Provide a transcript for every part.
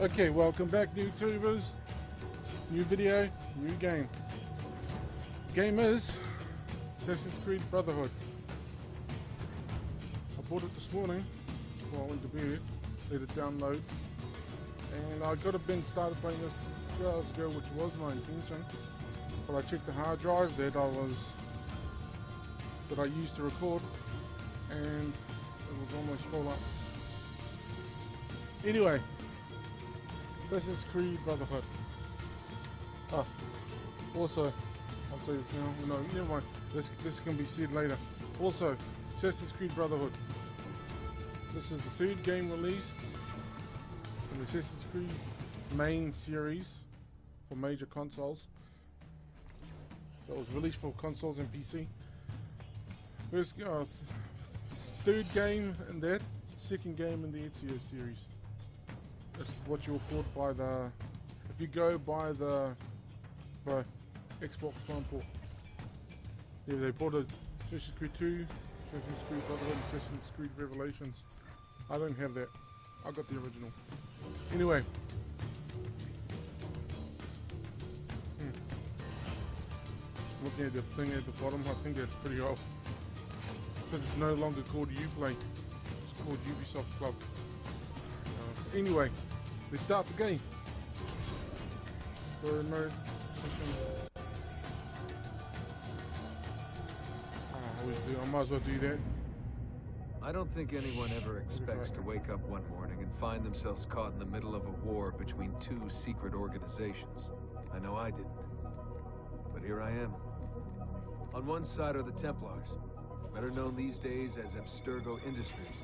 Okay, welcome back, YouTubers. New video, new game. The game is Assassin's Creed Brotherhood. I bought it this morning before I went to bed, let it download, and I could have been started playing this 2 hours ago, which was my intention, but I checked the hard drive that I used to record, and it was almost full up. Anyway, Assassin's Creed Brotherhood. Also, I'll say this now. No, never mind. This can be said later. Also, Assassin's Creed Brotherhood. This is the third game released in the Assassin's Creed main series for major consoles. That was released for consoles and PC. Third game in that. Second game in the Ezio series. That's what you're called by the. If you go by the Xbox One port. Yeah, they bought a Assassin's Creed 2, Assassin's Creed Brotherhood, Assassin's Creed Revelations. I don't have that. I got the original. Anyway. Looking at the thing at the bottom, I think that's pretty old. Because it's no longer called Uplay. It's called Ubisoft Club. Anyway, let's start the game. Story mode. I might as well do that. I don't think anyone ever expects to wake up one morning and find themselves caught in the middle of a war between two secret organizations. I know I didn't. But here I am. On one side are the Templars, better known these days as Abstergo Industries.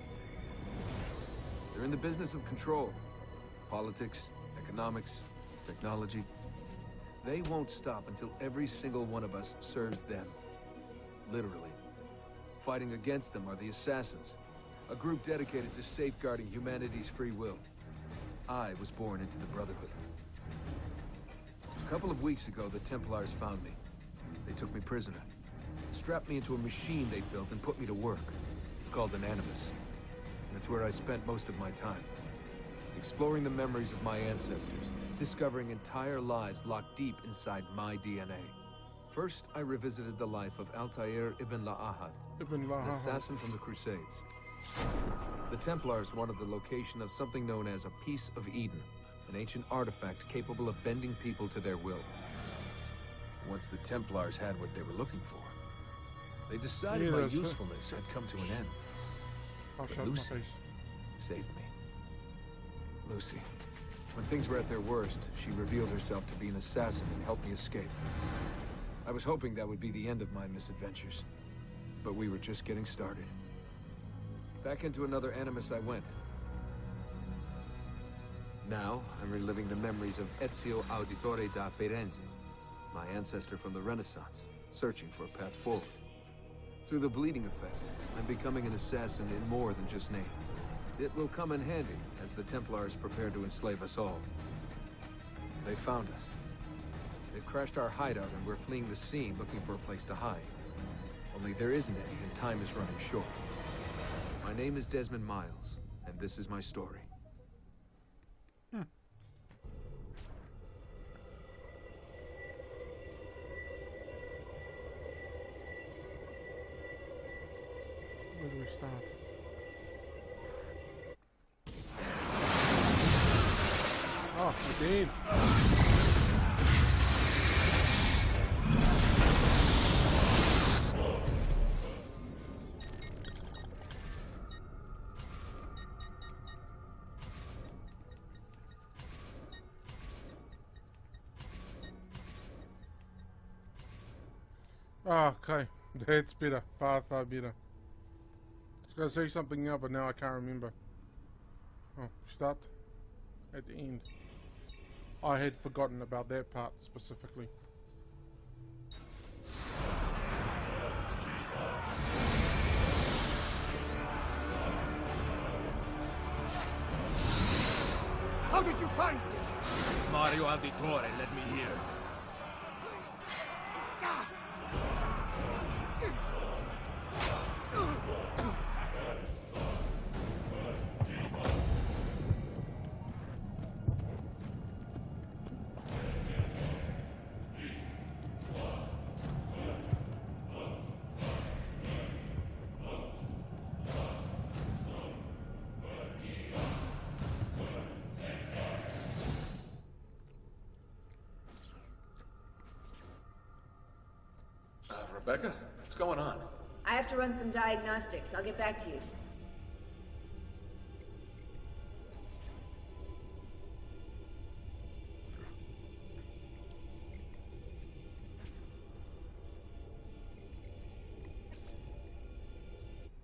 They're in the business of control. Politics, economics, technology. They won't stop until every single one of us serves them. Literally. Fighting against them are the Assassins, a group dedicated to safeguarding humanity's free will. I was born into the Brotherhood. A couple of weeks ago, the Templars found me. They took me prisoner, strapped me into a machine they built and put me to work. It's called an Animus. And it's where I spent most of my time. Exploring the memories of my ancestors, discovering entire lives locked deep inside my DNA. First, I revisited the life of Altair ibn La'ahad, an assassin from the Crusades. The Templars wanted the location of something known as a Piece of Eden, an ancient artifact capable of bending people to their will. Once the Templars had what they were looking for, they decided my usefulness had come to an end. But Lucy saved me. Lucy. When things were at their worst, she revealed herself to be an assassin and helped me escape. I was hoping that would be the end of my misadventures, but we were just getting started. Back into another Animus I went. Now, I'm reliving the memories of Ezio Auditore da Firenze, my ancestor from the Renaissance, searching for a path forward. Through the bleeding effect, I'm becoming an assassin in more than just name. It will come in handy as the Templars prepare to enslave us all. They found us. They've crashed our hideout and we're fleeing the scene looking for a place to hide. Only there isn't any and time is running short. My name is Desmond Miles, and this is my story. Where do we start? Oh, we did. Oh, okay. That's better. Far, far better. I was going to say something now, but now I can't remember. Oh, start at the end. I had forgotten about that part specifically. How did you find me? Mario Auditore led me here. Becca, what's going on? I have to run some diagnostics. I'll get back to you.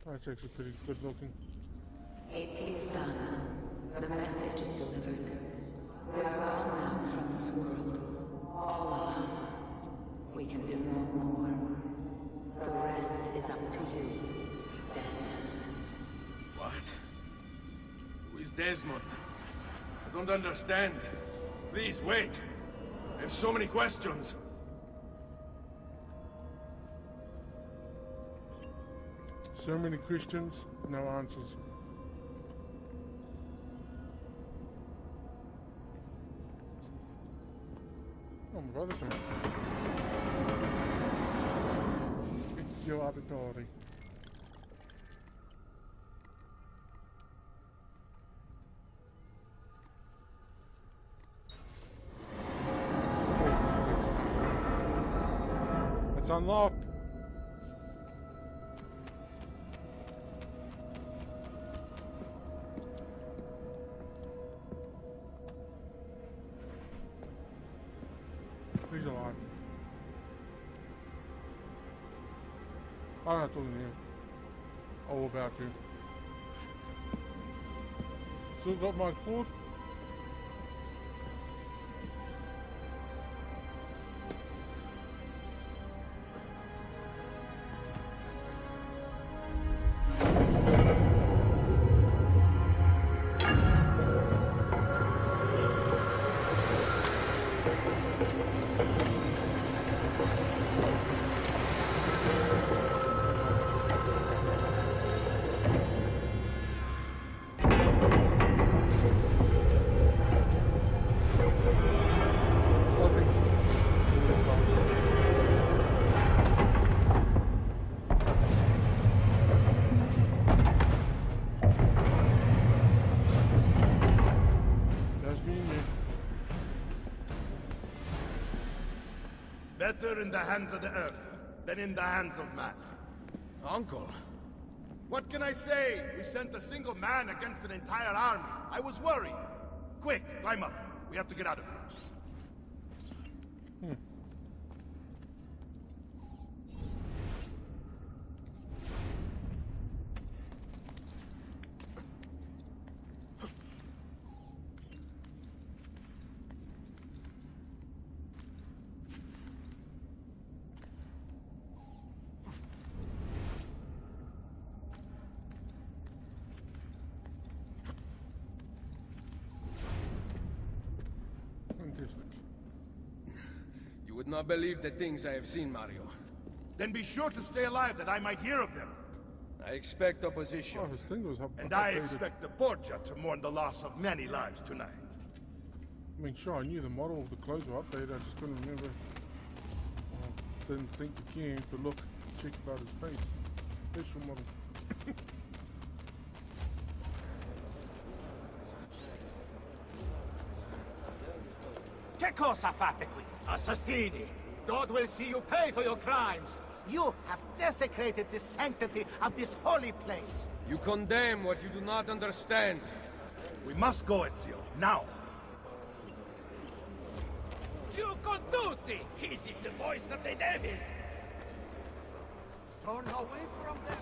That's actually pretty good looking. It is done. The message is delivered. We are gone now from this world. All of us. We can do no more. The rest is up to you, Desmond. What? Who is Desmond? I don't understand. Please, wait. I have so many questions. So many Christians, no answers. Oh, my brother's home. It's your auditory. It's unlocked. He's alive. I'm not talking to you. All about you. Still got my cord? Better in the hands of the earth than in the hands of man. Uncle? What can I say? We sent a single man against an entire army. I was worried. Quick, climb up. We have to get out of here. You would not believe the things I have seen, Mario. Then be sure to stay alive that I might hear of them. I expect opposition. Oh, his thing was up. And I expect the Borgia to mourn the loss of many lives tonight. I mean, sure, I knew the model of the clothes were updated, I just couldn't remember. Didn't think again to look, check about his face. Facial model. Che cosa fate qui? Assassini! God will see you pay for your crimes! You have desecrated the sanctity of this holy place! You condemn what you do not understand. We must go, Ezio. Now! You con tutti! Is it the voice of the devil? Turn away from them!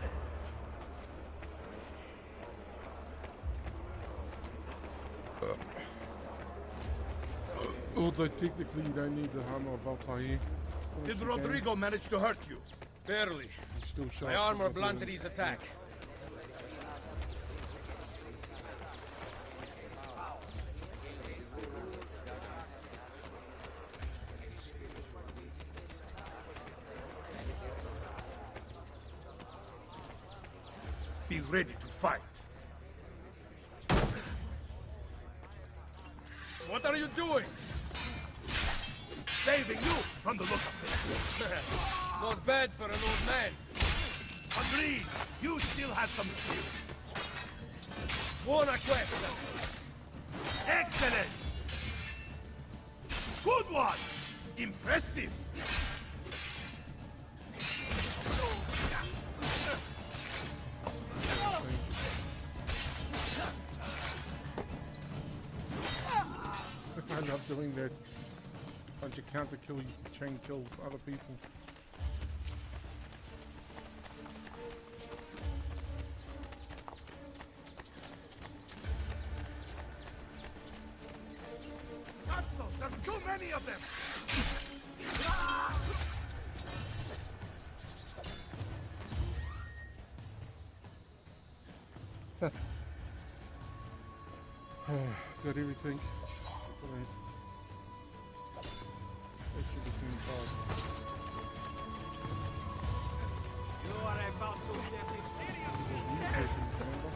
Although technically you don't need the hammer of Altair. Did Rodrigo manage to hurt you? Barely. He's still sharp. My armor blunted his attack. Be ready to fight. What are you doing? Saving you from the look of it. Not bad for an old man. Agreed. You still have some skill. Buona questa. Excellent. Good one. Impressive. end up doing that. Bunch of counter kill, chain kill other people. Cancel! There's too many of them! Got everything. Right. That should be clean card. You are about to step in serious Remember?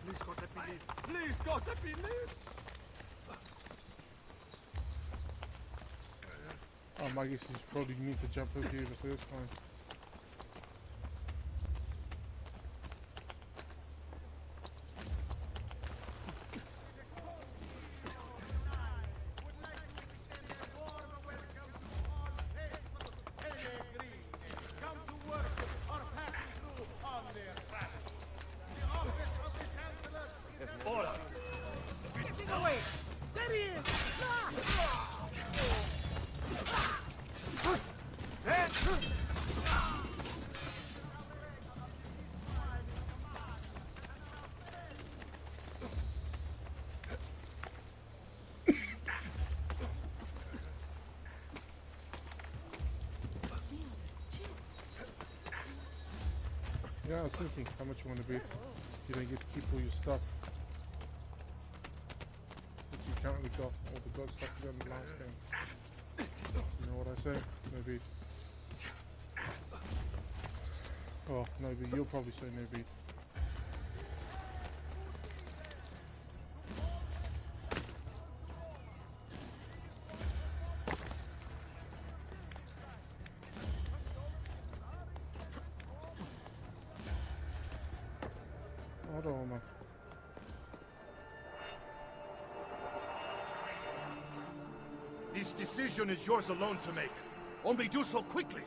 Please God, let me live. Please God, let me live. I guess he's probably need to jump over here the first time. Yeah, I was thinking how much you want to bet. You don't get to keep all your stuff that you currently got, all the god stuff you got in the last game. You know what I say? No bet. Oh, no bet. You'll probably say no bet. Hold on, man. This decision is yours alone to make. Only do so quickly.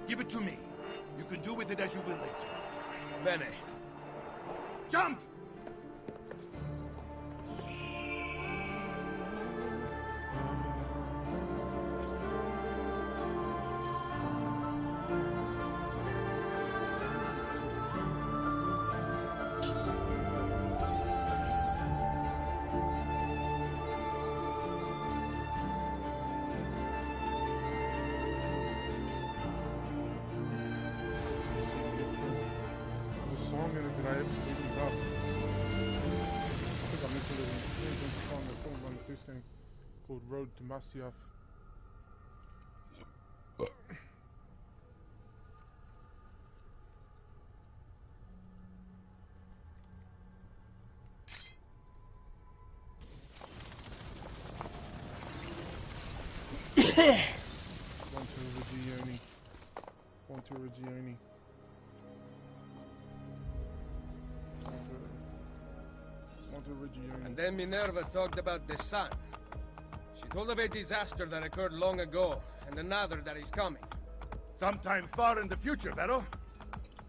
Give it to me. You can do with it as you will later. Bene. Jump! Song in it that I absolutely love. I think I mentioned it in the song that's on the first game called Road to Masyaf. One to Regioni. And then Minerva talked about the sun. She told of a disaster that occurred long ago, and another that is coming. Sometime far in the future, Vero.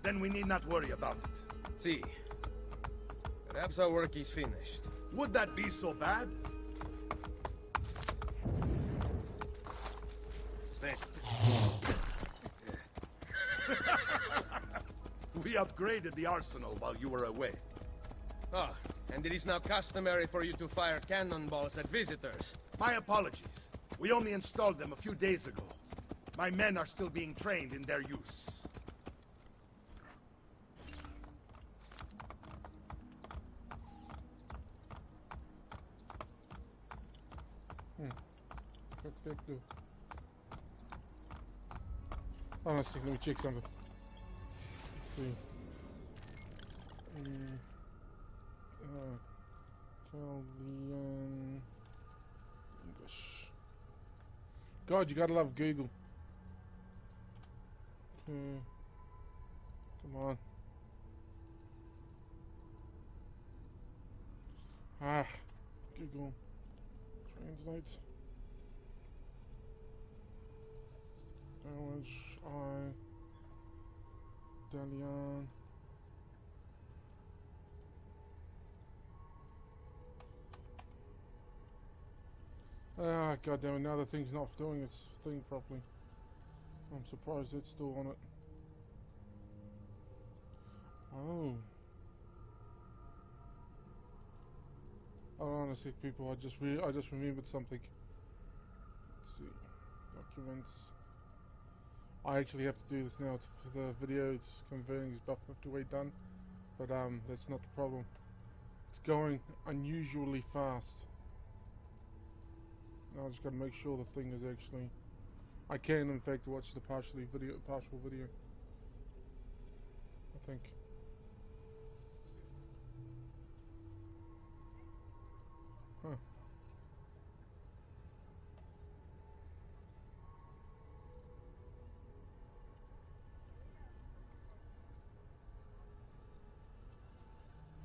Then we need not worry about it. See. Perhaps our work is finished. Would that be so bad? Sven. We upgraded the arsenal while you were away. Ah, and it is now customary for you to fire cannonballs at visitors. My apologies. We only installed them a few days ago. My men are still being trained in their use. Perfecto. Honestly, let me check something. Let's see. Calvian God, you gotta love Google. Come on. Google. Translate. Dalian. God damn it, now the thing's not doing its thing properly. I'm surprised it's still on it. Oh. Hold on a sec, people. I just remembered something. Let's see. Documents. I actually have to do this now. It's for the video. It's converting is about 50% done, but that's not the problem. It's going unusually fast. Now I just got to make sure the thing is actually. I can, in fact, watch the partial video. I think. Huh.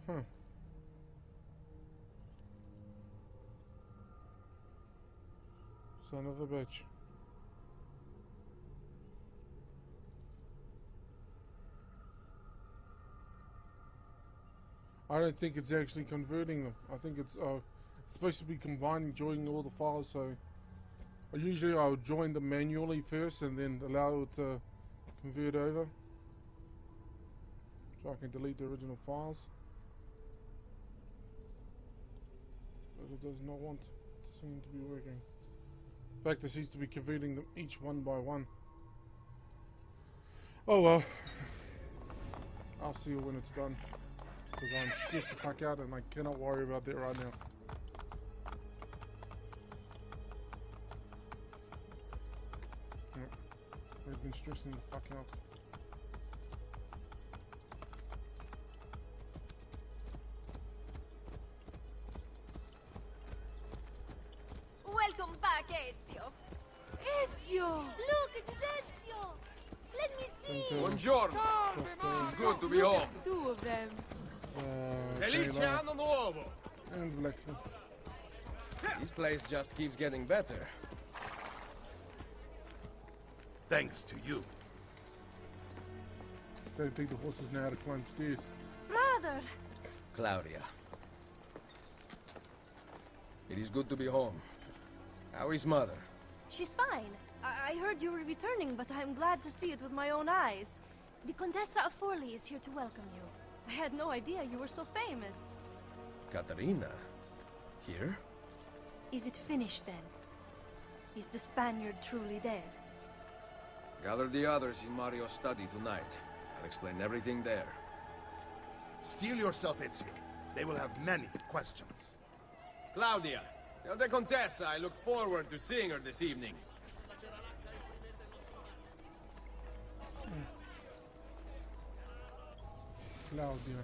Huh. Son of a bitch. I don't think it's actually converting them. I think it's supposed to be combining, joining all the files. So usually I'll join them manually first and then allow it to convert over, so I can delete the original files. But it does not want to seem to be working. In fact, it seems to be converting them each one by one. Oh well. I'll see you when it's done. Because I'm stressed the fuck out and I cannot worry about that right now. Yep. I've been stressing the fuck out. Welcome back, Ezio. Ezio! Look, it's Ezio! Let me see! Buongiorno! It's good to be home. Two of them. Felice Anno Nuovo! And blacksmith. This place just keeps getting better. Thanks to you. Don't think the horses know how to climb stairs. Brother! Claudia. It is good to be home. How is mother? She's fine. I heard you were returning, but I'm glad to see it with my own eyes. The Contessa of Forlì is here to welcome you. I had no idea you were so famous. Caterina? Here? Is it finished then? Is the Spaniard truly dead? Gather the others in Mario's study tonight. I'll explain everything there. Steel yourself, Ezio. They will have many questions. Claudia, tell the Contessa I look forward to seeing her this evening. Claudia.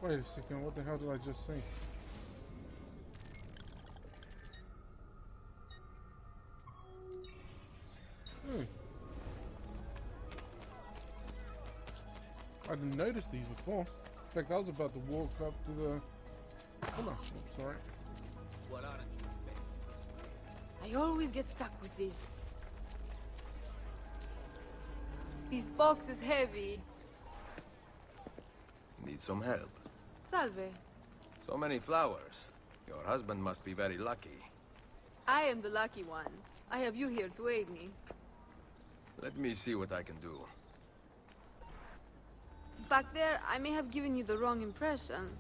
Wait a second, what the hell did I just say? I didn't notice these before. In fact, I was about to walk up to the... Oh no, oops, sorry. I always get stuck with this. This box is heavy. Need some help. Salve. So many flowers. Your husband must be very lucky. I am the lucky one. I have you here to aid me. Let me see what I can do. Back there, I may have given you the wrong impression.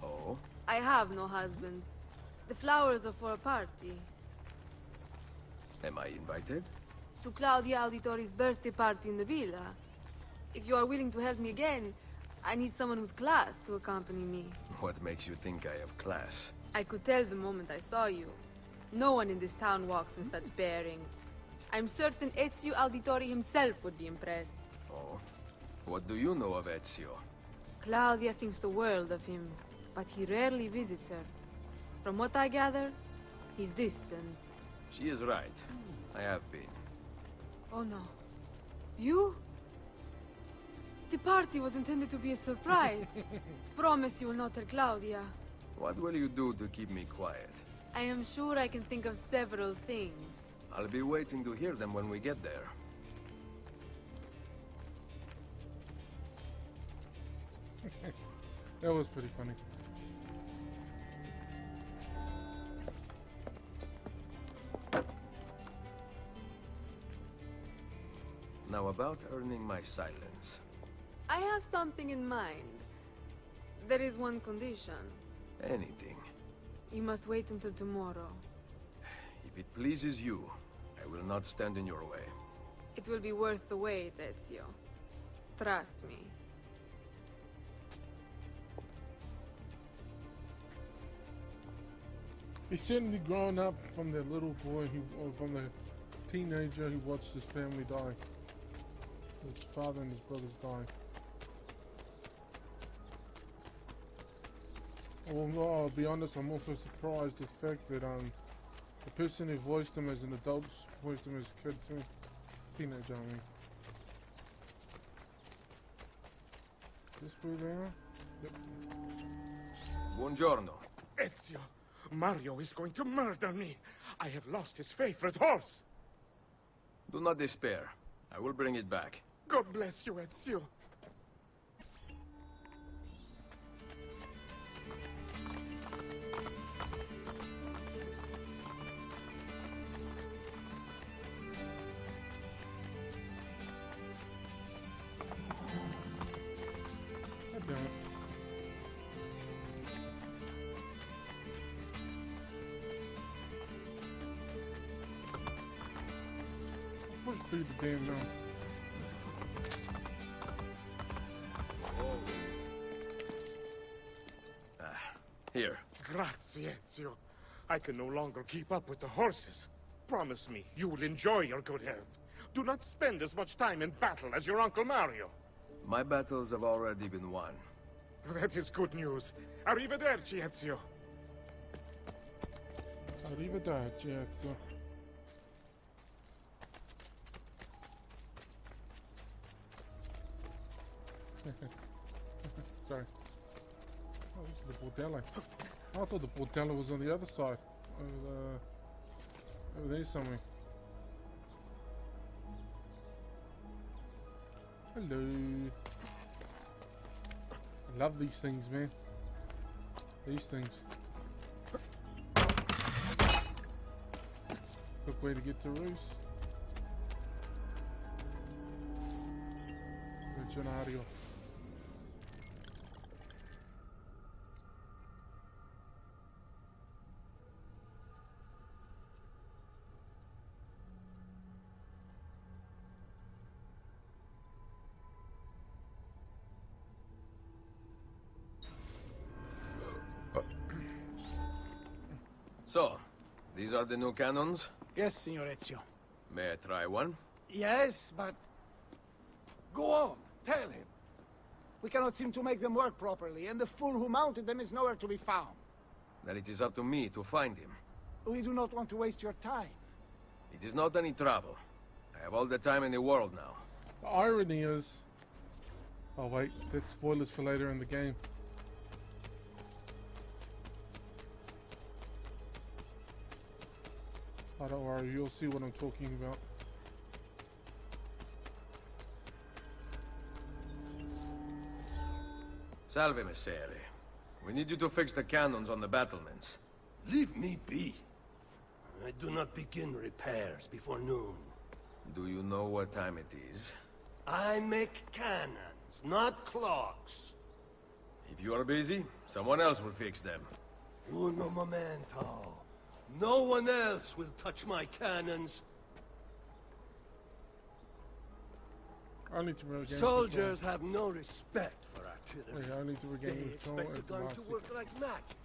Oh? I have no husband. The flowers are for a party. Am I invited? To Claudia Auditori's birthday party in the villa. If you are willing to help me again, I need someone with class to accompany me. What makes you think I have class? I could tell the moment I saw you. No one in this town walks with such bearing. I'm certain Ezio Auditore himself would be impressed. Oh? What do you know of Ezio? Claudia thinks the world of him, but he rarely visits her. From what I gather, he's distant. She is right. I have been. Oh no. You? The party was intended to be a surprise. Promise you will not tell Claudia. What will you do to keep me quiet? I am sure I can think of several things. I'll be waiting to hear them when we get there. That was pretty funny. Now about earning my silence. I have something in mind. There is one condition. Anything. You must wait until tomorrow. If it pleases you, I will not stand in your way. It will be worth the wait, Ezio. Trust me. He's certainly grown up from the little boy, or from the teenager who watched his family die. His father and his brothers die. Although, I'll be honest, I'm also surprised at the fact that the person who voiced him as an adult voiced him as a kid too. Teenager, I mean. This way there? Yep. Buongiorno. Ezio, Mario is going to murder me. I have lost his favorite horse. Do not despair. I will bring it back. God bless you, Ezio. God damn it. Push through the damn now. Here. Grazie, Ezio. I can no longer keep up with the horses. Promise me you will enjoy your good health. Do not spend as much time in battle as your Uncle Mario. My battles have already been won. That is good news. Arrivederci, Ezio. Arrivederci, Ezio. Sorry. Oh, this is the bordello. I thought the bordello was on the other side. Over there somewhere. Hello. I love these things, man. These things. Quick way to get to Roos. Legionario. So, these are the new cannons? Yes, Signor Ezio. May I try one? Yes, but... Go on, tell him. We cannot seem to make them work properly, and the fool who mounted them is nowhere to be found. Then it is up to me to find him. We do not want to waste your time. It is not any trouble. I have all the time in the world now. The irony is... Oh wait, that's spoilers for later in the game. Oh, don't worry, you'll see what I'm talking about. Salve, Messere. We need you to fix the cannons on the battlements. Leave me be. I do not begin repairs before noon. Do you know what time it is? I make cannons, not clocks. If you are busy, someone else will fix them. Uno momento. No one else will touch my cannons. I need to really get Soldiers have no respect for our artillery. Okay, I need to regain They control expect the at the gun last to work like magic.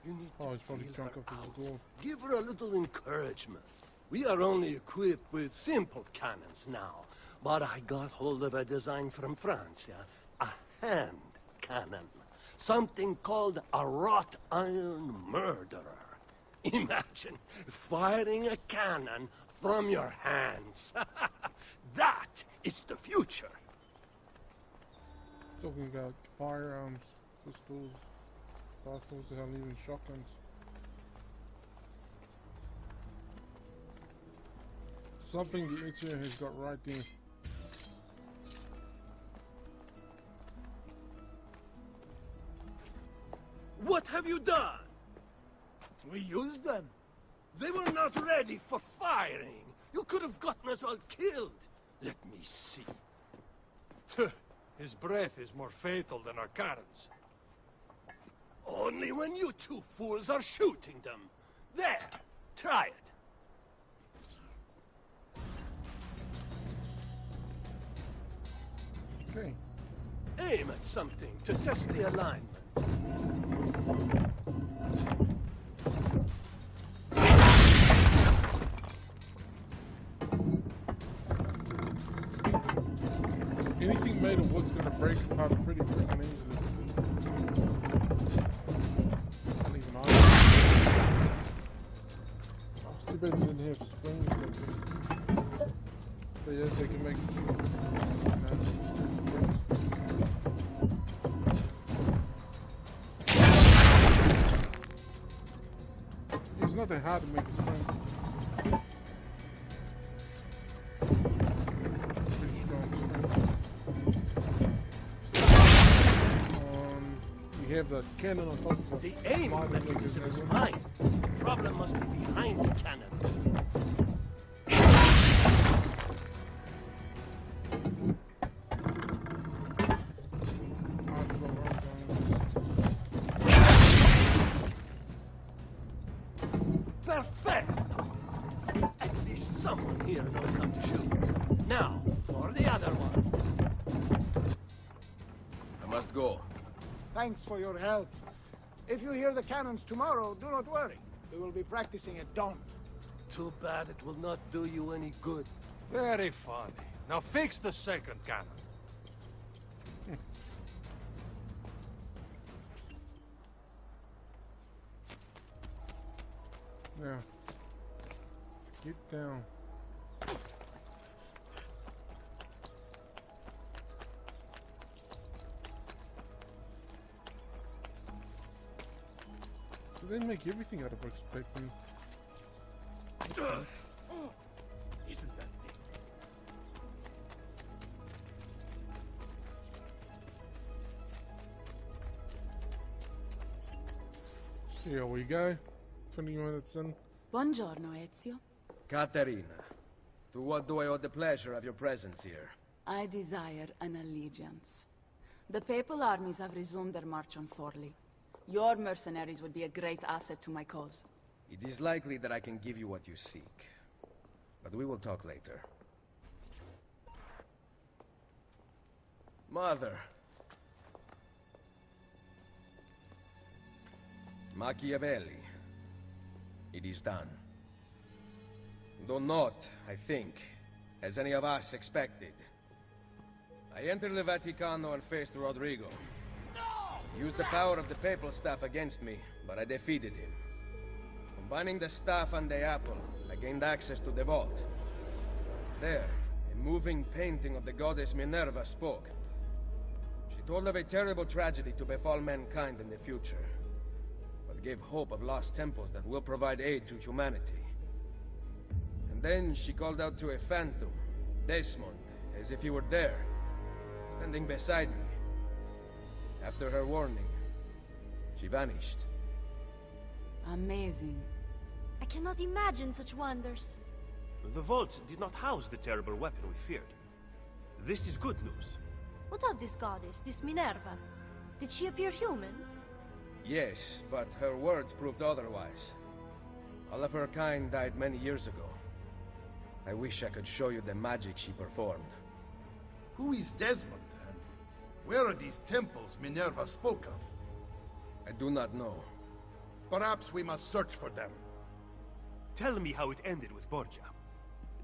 You need Oh, to he's probably feel drunk her off his out. gold. Give her a little encouragement. We are only equipped with simple cannons now, but I got hold of a design from France, a hand cannon. Something called a wrought iron murderer. Imagine firing a cannon from your hands. That is the future. Talking about firearms, pistols, rifles, hell, even shotguns. Something the Itcher has got right there. What have you done? We used them. They were not ready for firing. You could have gotten us all killed. Let me see. His breath is more fatal than our cannons. Only when you two fools are shooting them. There, try it. Okay. Aim at something to test the alignment. Anything made of wood's gonna break apart pretty freaking easily. Not even iron. Oh, it's too bad they didn't have springs. So yeah, they can make it's not that hard to make a spring. Pretty strong spring. You have the cannon on top of The aim mechanism is fine. The problem must be behind the cannon. Perfecto! At least someone here knows how to shoot. Now, for the other one. I must go. Thanks for your help. If you hear the cannons tomorrow, do not worry. We will be practicing at dawn. Too bad it will not do you any good. Very funny. Now fix the second cannon. Now, get down. Do they make everything out of bricks back then? Isn't that thing? Here we go. 20 minutes in. Buongiorno, Ezio. Caterina, to what do I owe the pleasure of your presence here? I desire an allegiance. The papal armies have resumed their march on Forli. Your mercenaries would be a great asset to my cause. It is likely that I can give you what you seek. But we will talk later. Mother. Machiavelli. It is done. Though not, I think, as any of us expected. I entered the Vaticano and faced Rodrigo. He used the power of the papal staff against me, but I defeated him. Combining the staff and the apple, I gained access to the vault. There, a moving painting of the goddess Minerva spoke. She told of a terrible tragedy to befall mankind in the future, but gave hope of lost temples that will provide aid to humanity. And then she called out to a phantom, Desmond, as if he were there, standing beside me. After her warning, she vanished. Amazing. I cannot imagine such wonders. The vault did not house the terrible weapon we feared. This is good news. What of this goddess, this Minerva? Did she appear human? Yes, but her words proved otherwise. All of her kind died many years ago. I wish I could show you the magic she performed. Who is Desmond, then? Where are these temples Minerva spoke of? I do not know. Perhaps we must search for them. Tell me how it ended with Borgia.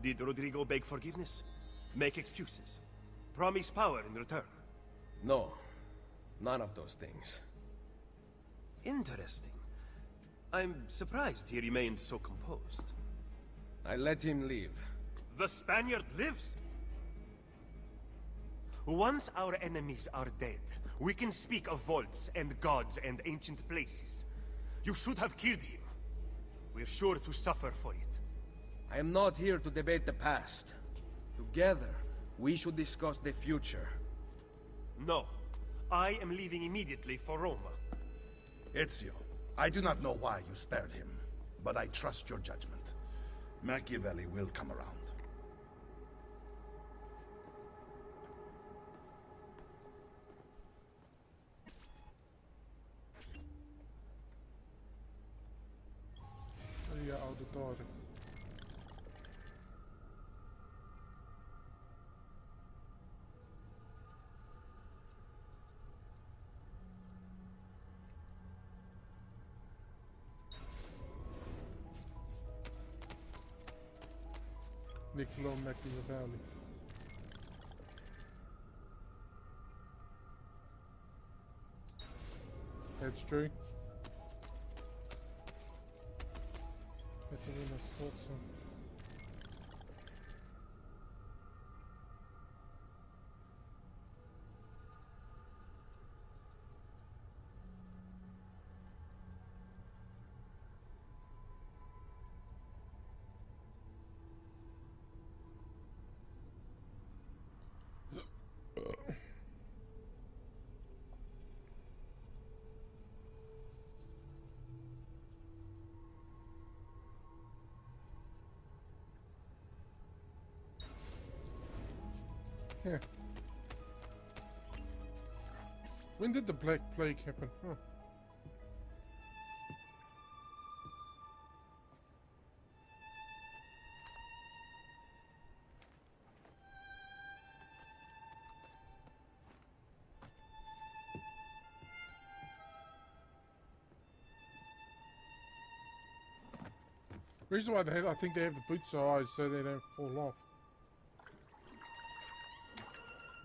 Did Rodrigo beg forgiveness? Make excuses? Promise power in return? No. None of those things. Interesting. I'm surprised he remained so composed. I let him leave. The Spaniard lives? Once our enemies are dead, we can speak of vaults and gods and ancient places. You should have killed him. We're sure to suffer for it. I am not here to debate the past. Together, we should discuss the future. No. I am leaving immediately for Roma. Ezio, I do not know why you spared him, but I trust your judgment. Machiavelli will come around. Via auditore. Niccolo Machiavelli. That's true. Better than I thought so. Yeah. When did the Black Plague happen? Huh. Reason why I think they have the boots so high so they don't fall off.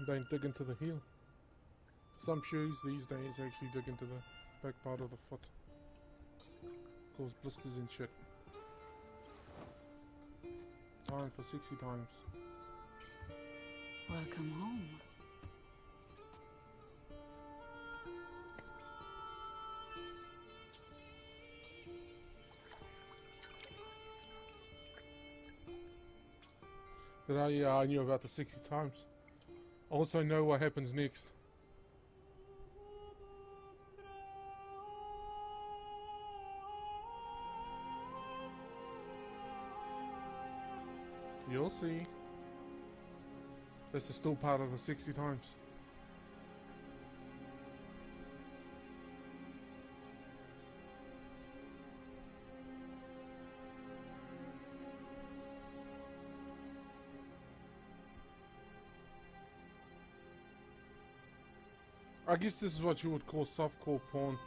Don't dig into the heel. Some shoes these days actually dig into the back part of the foot. Cause blisters and shit. Time for 60 times. Welcome home. Yeah, I knew about the 60 times. Also know what happens next. You'll see. This is still part of the 60 times. I guess this is what you would call softcore porn.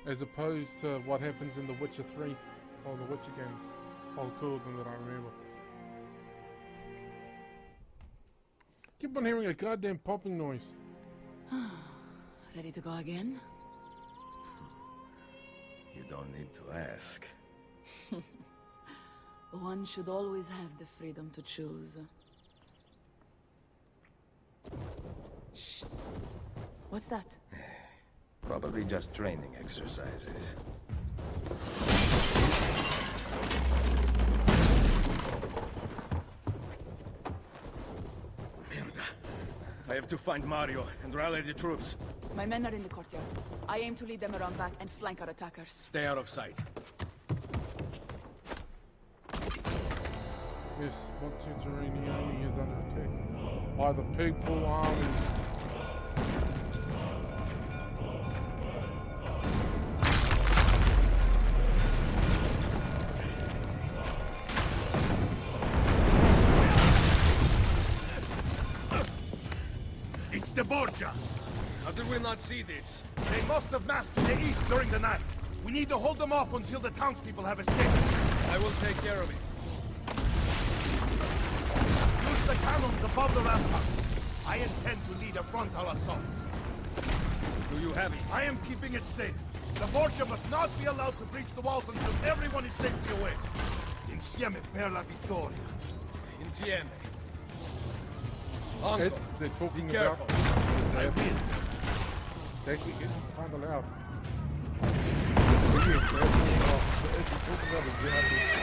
As opposed to what happens in The Witcher 3 or the Witcher games. All two of them that I remember. Keep on hearing a goddamn popping noise. Ready to go again? You don't need to ask. One should always have the freedom to choose. Shh. What's that? Probably just training exercises. Merda. I have to find Mario and rally the troops. My men are in the courtyard. I aim to lead them around back and flank our attackers. Stay out of sight. Yes, Monteterrani is under attack by the Pigpool armies. Borgia! How did we not see this? They must have massed to the east during the night. We need to hold them off until the townspeople have escaped. I will take care of it. Use the cannons above the rampart. I intend to lead a frontal assault. Do you have it? I am keeping it safe. The Borgia must not be allowed to breach the walls until everyone is safely away. Insieme per la vittoria. Insieme. They're talking Be about... careful. I win. They're actually getting kind of loud. They're talking about it.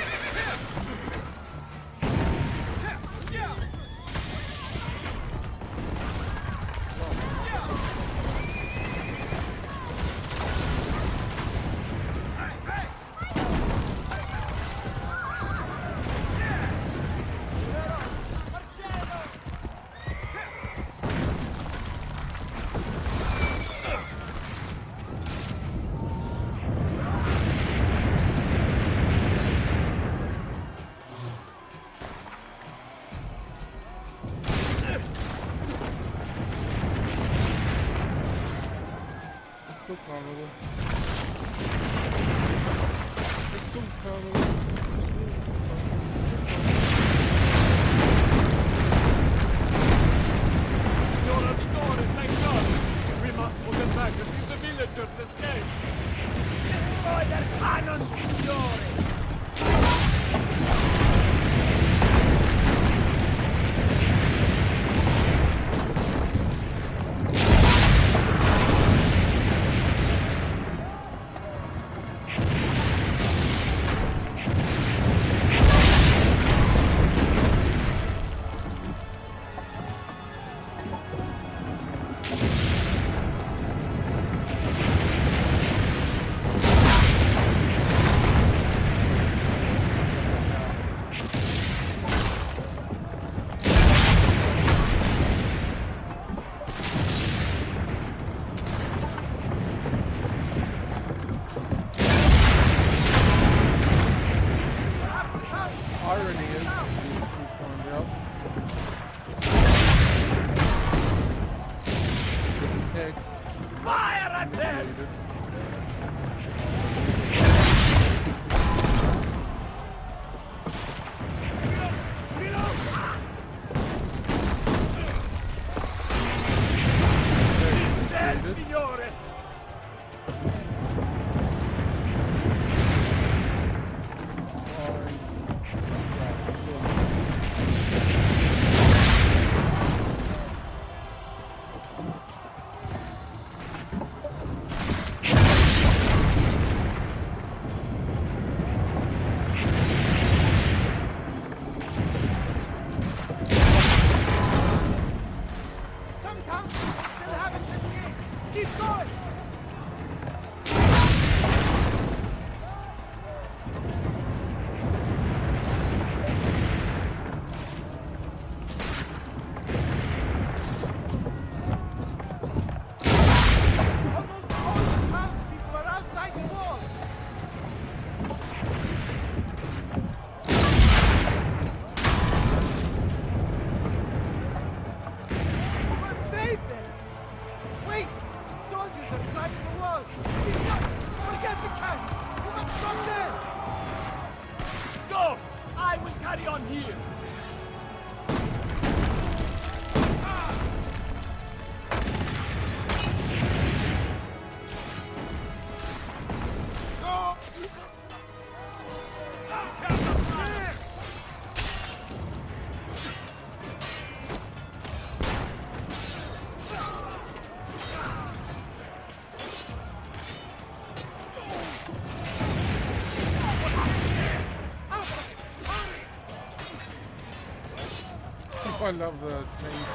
I love the change.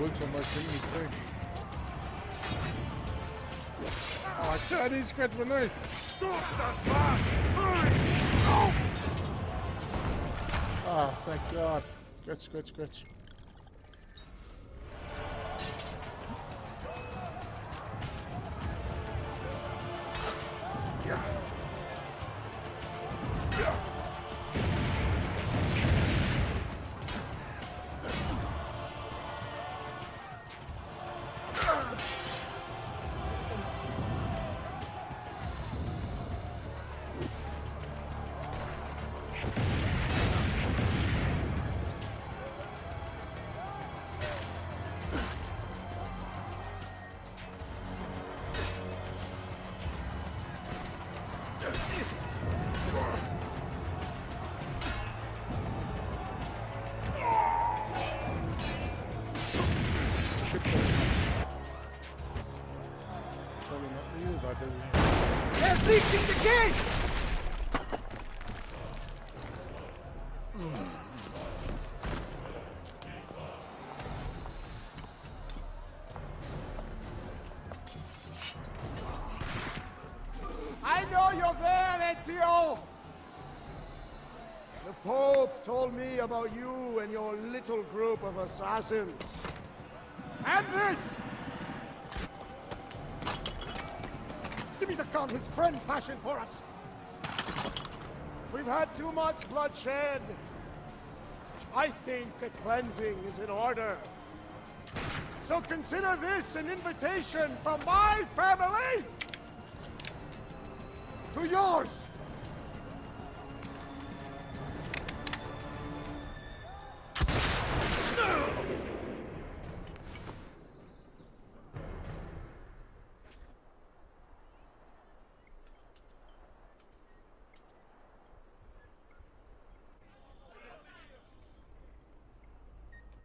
Works on most enemies too. Oh, I didn't scratch my nose. Ah, thank God. Scratch. they were. They're breaching the gate! I know you're there, Ezio! The Pope told me about you and your little group of assassins. And this! Give me the gun his friend fashioned for us! We've had too much bloodshed. I think a cleansing is in order. So consider this an invitation from my family to yours!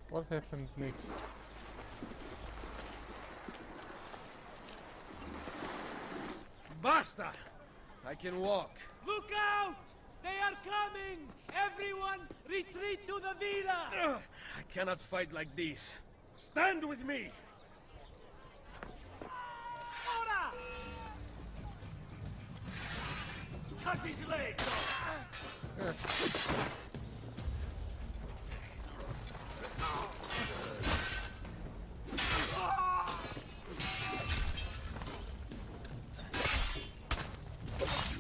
What happens next? Basta! I can walk. Look out! They are coming! Everyone, retreat to the villa! I cannot fight like this. Stand with me! Ora! Cut his legs!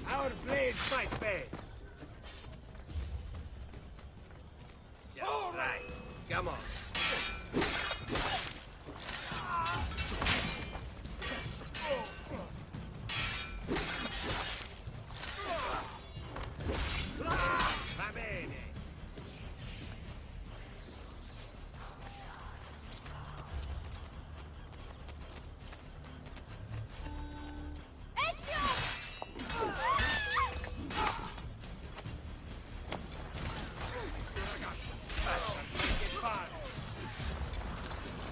Our blades fight best. All right. Come on. Va bene.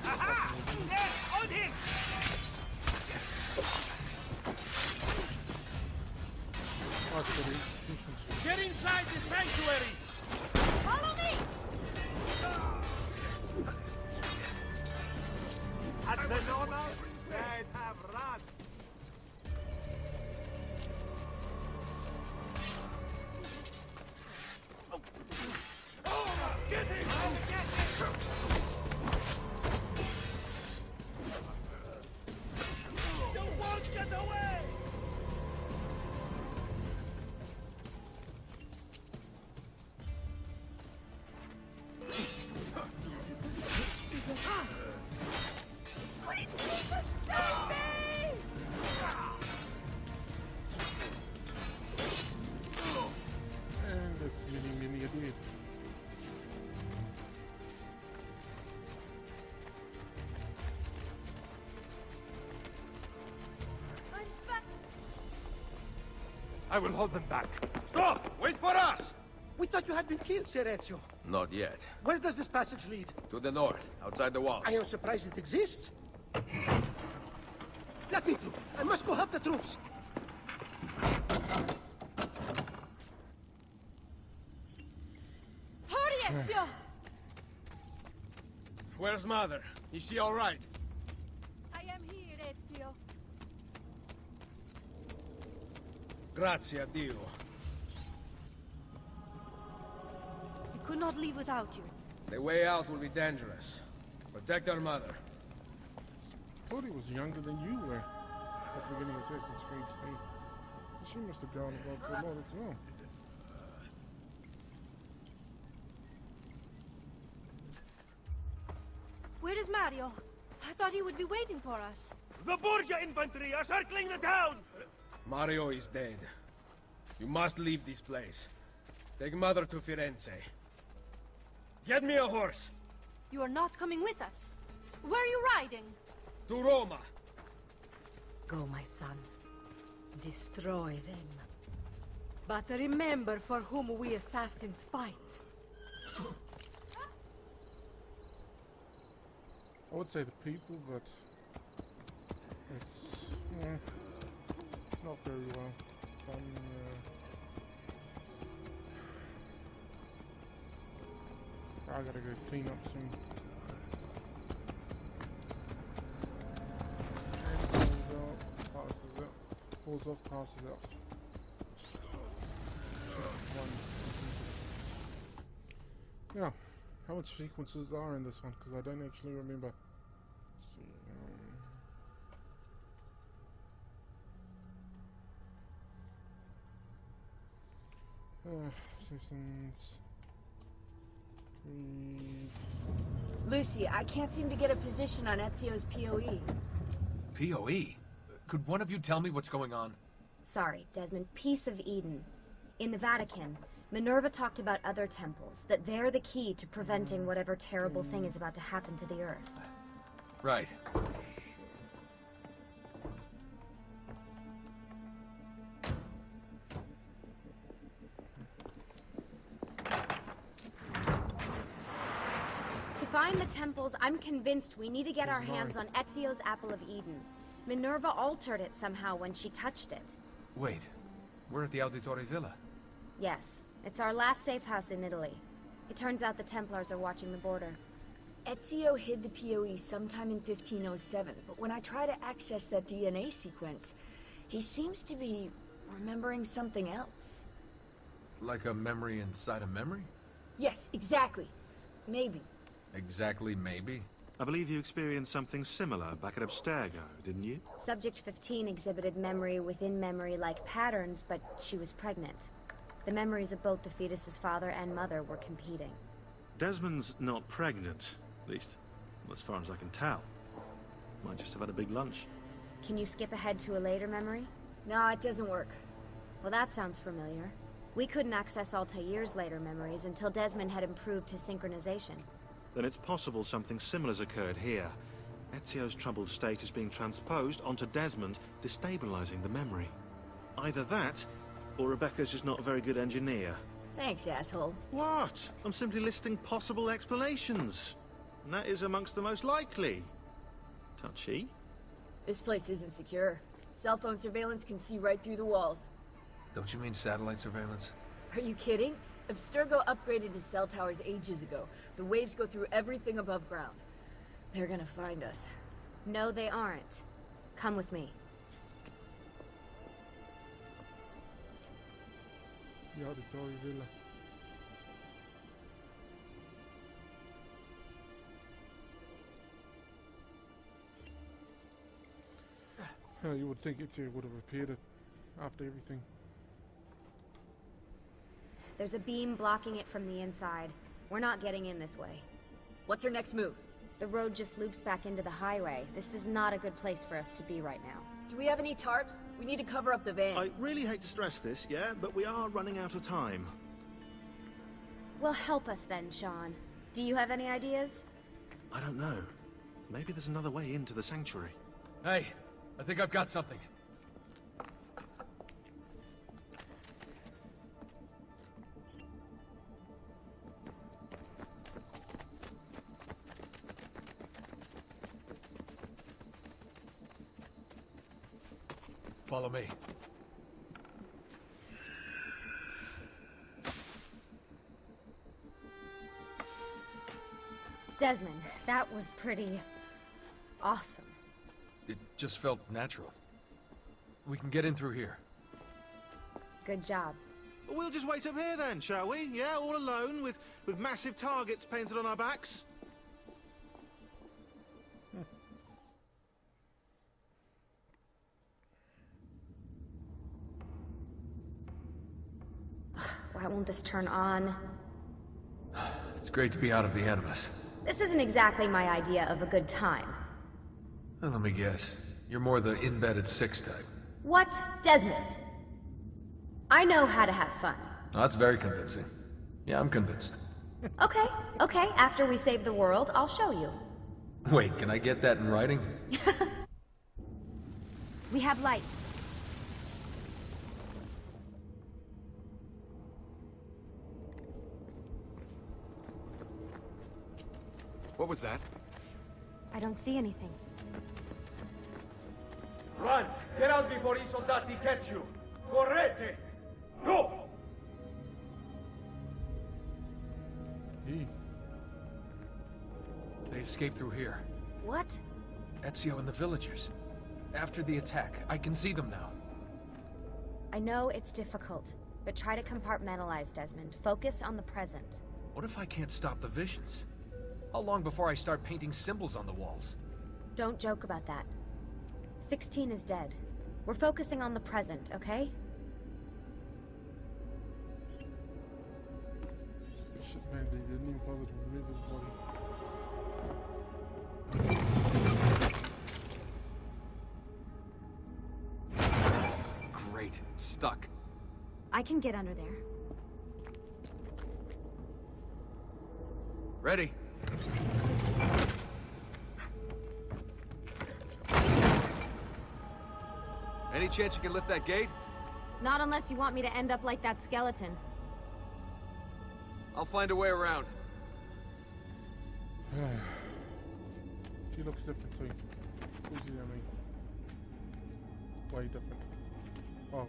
Aha! Yes, on him! Get inside the sanctuary! Follow me! At the Nomos, they have run. Oh, get him! You won't get away! And that's many a dead. I will hold them back. Stop! Wait for us! We thought you had been killed, Sir Ezio. Not yet. Where does this passage lead? To the north, outside the walls. I am surprised it exists. Let me through. I must go help the troops. Hurry, Ezio! Where's Mother? Is she all right? I am here, Ezio. Grazie a Dio. We could not leave without you. The way out will be dangerous. Protect our mother. I thought he was younger than you were at the beginning of Assassin's Creed 3. So she must have gone about a lot as well. Where is Mario? I thought he would be waiting for us. The Borgia infantry are circling the town! Mario is dead. You must leave this place. Take Mother to Firenze. Get me a horse! You are not coming with us. Where are you riding? To Roma! Go, my son. Destroy them. But remember for whom we assassins fight. I would say the people, but it's Not very well. I gotta go clean up soon. Passes out. Falls off, passes out. Yeah, how much sequences are in this one? Because I don't actually remember. Let's see. Sessions. Lucy, I can't seem to get a position on Ezio's POE. POE? Could one of you tell me what's going on? Sorry, Desmond. Piece of Eden. In the Vatican, Minerva talked about other temples, that they're the key to preventing whatever terrible thing is about to happen to the Earth. Right. To find the temples, I'm convinced we need to get our hands on Ezio's Apple of Eden. Minerva altered it somehow when she touched it. Wait, we're at the Auditore Villa. Yes, it's our last safe house in Italy. It turns out the Templars are watching the border. Ezio hid the POE sometime in 1507, but when I try to access that DNA sequence, he seems to be remembering something else. Like a memory inside a memory? Yes, exactly. Maybe. Exactly, maybe? I believe you experienced something similar back at Abstergo, didn't you? Subject 15 exhibited memory within memory-like patterns, but she was pregnant. The memories of both the fetus's father and mother were competing. Desmond's not pregnant, at least as far as I can tell. Might just have had a big lunch. Can you skip ahead to a later memory? No, it doesn't work. Well, that sounds familiar. We couldn't access Altair's later memories until Desmond had improved his synchronization. Then it's possible something similar's occurred here. Ezio's troubled state is being transposed onto Desmond, destabilizing the memory. Either that, or Rebecca's just not a very good engineer. Thanks, asshole. What? I'm simply listing possible explanations. And that is amongst the most likely. Touchy? This place isn't secure. Cell phone surveillance can see right through the walls. Don't you mean satellite surveillance? Are you kidding? Abstergo upgraded to cell towers ages ago. The waves go through everything above ground. They're gonna find us. No, they aren't. Come with me. The Auditore Villa. You would think it would have appeared after everything. There's a beam blocking it from the inside. We're not getting in this way. What's our next move? The road just loops back into the highway. This is not a good place for us to be right now. Do we have any tarps? We need to cover up the van. I really hate to stress this, yeah, but we are running out of time. Well, help us then, Sean. Do you have any ideas? I don't know. Maybe there's another way into the sanctuary. Hey, I think I've got something. Follow me. Desmond, that was pretty awesome. It just felt natural. We can get in through here. Good job. We'll just wait up here then, shall we? Yeah, all alone with massive targets painted on our backs. Why won't this turn on? It's great to be out of the Animus. This isn't exactly my idea of a good time. Well, let me guess. You're more the embedded 6 type. What? Desmond? I know how to have fun. Oh, that's very convincing. Yeah, I'm convinced. Okay, okay. After we save the world, I'll show you. Wait, can I get that in writing? We have light. What was that? I don't see anything. Run! Get out before I soldati catch you! Correte! Go! They escaped through here. What? Ezio and the villagers. After the attack, I can see them now. I know it's difficult, but try to compartmentalize, Desmond. Focus on the present. What if I can't stop the visions? How long before I start painting symbols on the walls? Don't joke about that. 16 is dead. We're focusing on the present, okay? Shit, man, they didn't even bother to remove his body. Great, it's stuck. I can get under there. Ready. Any chance you can lift that gate? Not unless you want me to end up like that skeleton. I'll find a way around. She looks different too. Who's the enemy? Way different. Oh,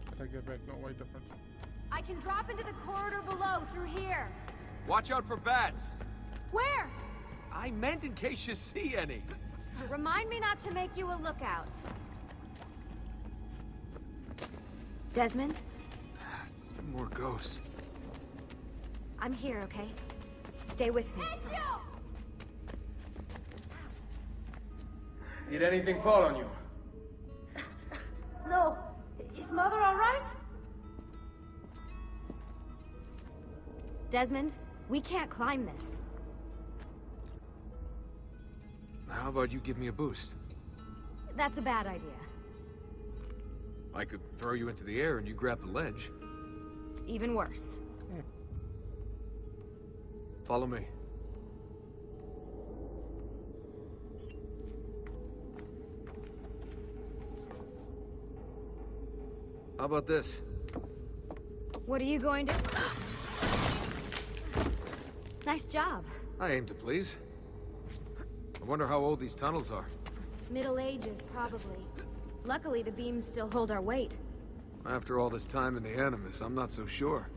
I take that back, not way different. I can drop into the corridor below, through here. Watch out for bats! Where? I meant in case you see any. Remind me not to make you a lookout. Desmond? More ghosts. I'm here, okay? Stay with me. Did anything fall on you? No. Is Mother all right? Desmond, we can't climb this. How about you give me a boost? That's a bad idea. I could throw you into the air and you grab the ledge. Even worse. Follow me. How about this? What are you going to... Nice job. I aim to please. I wonder how old these tunnels are. Middle Ages, probably. Luckily, the beams still hold our weight. After all this time in the Animus, I'm not so sure.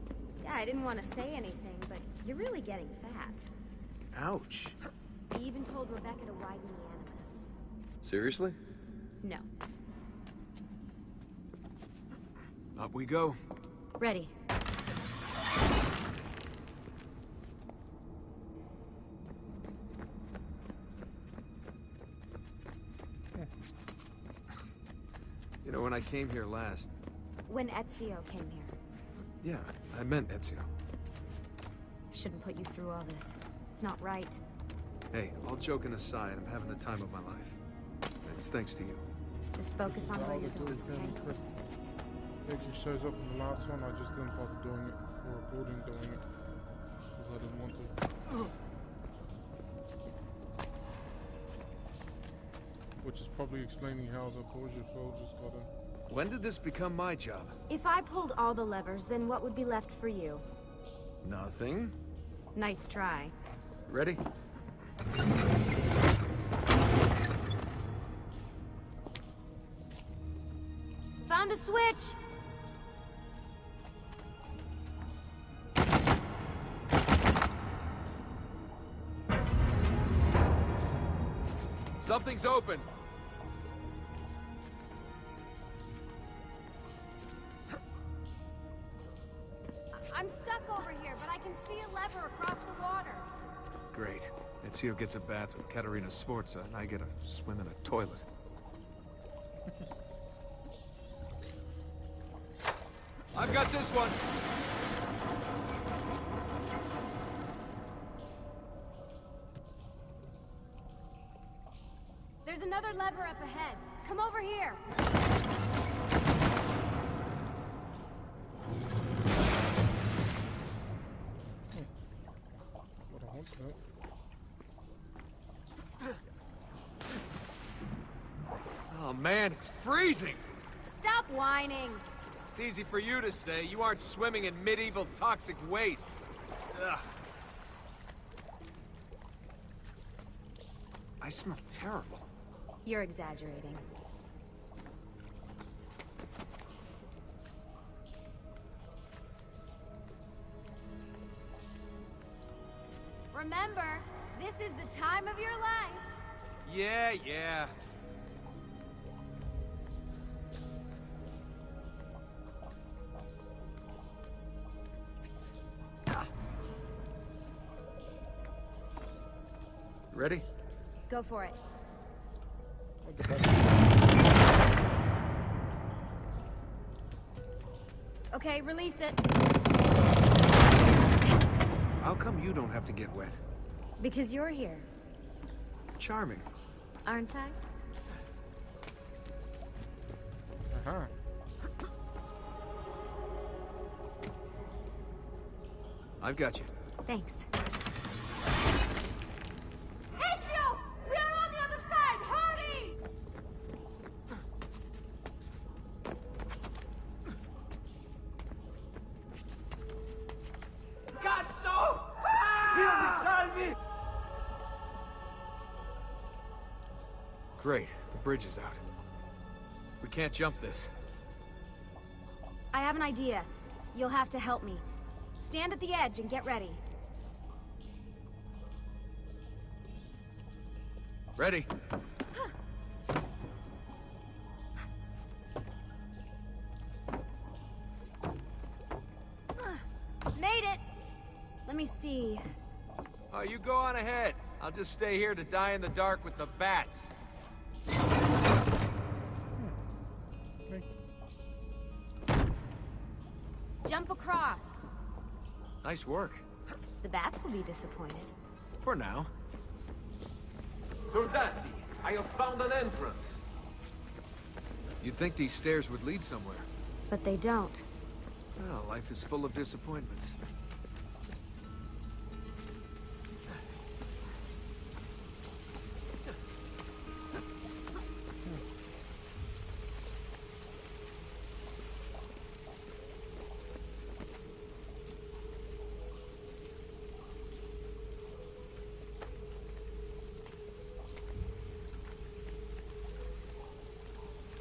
Yeah, I didn't want to say anything, but you're really getting fat. Ouch. He even told Rebecca to widen the Animus. Seriously? No. Up we go. Ready. You know, when I came here last... When Ezio came here. Yeah, I meant Ezio. I shouldn't put you through all this. It's not right. Hey, all joking aside, I'm having the time of my life. It's thanks to you. Just focus on where you're going, okay? It actually shows up in the last one, I just didn't bother doing it, or recording doing it, because I didn't want to. Which is probably explaining how the Borgia soldiers got in. When did this become my job? If I pulled all the levers, then what would be left for you? Nothing. Nice try. Ready? Found a switch! Something's open. I'm stuck over here, but I can see a lever across the water. Great. Ezio gets a bath with Caterina Sforza, and I get a swim in a toilet. I've got this one! There's another lever up ahead. Come over here. What I want to know. Oh man, it's freezing! Stop whining. It's easy for you to say. You aren't swimming in medieval toxic waste. Ugh. I smell terrible. You're exaggerating. Remember, this is the time of your life. Yeah, yeah. Ready? Go for it. Okay, release it. How come you don't have to get wet? Because you're here, Charming. aren't I? Uh-huh. I've got you. Thanks. Ezio! We are on the other side! Hurry! Cazzo! Dio mi salvi! Great, the bridge is out. We can't jump this. I have an idea. You'll have to help me. Stand at the edge and get ready. Ready? Made it! Let me see. Oh, you go on ahead. I'll just stay here to die in the dark with the bats. Jump across. Nice work. The bats will be disappointed. For now. Soldati, I have found an entrance. You'd think these stairs would lead somewhere. But they don't. Well, life is full of disappointments.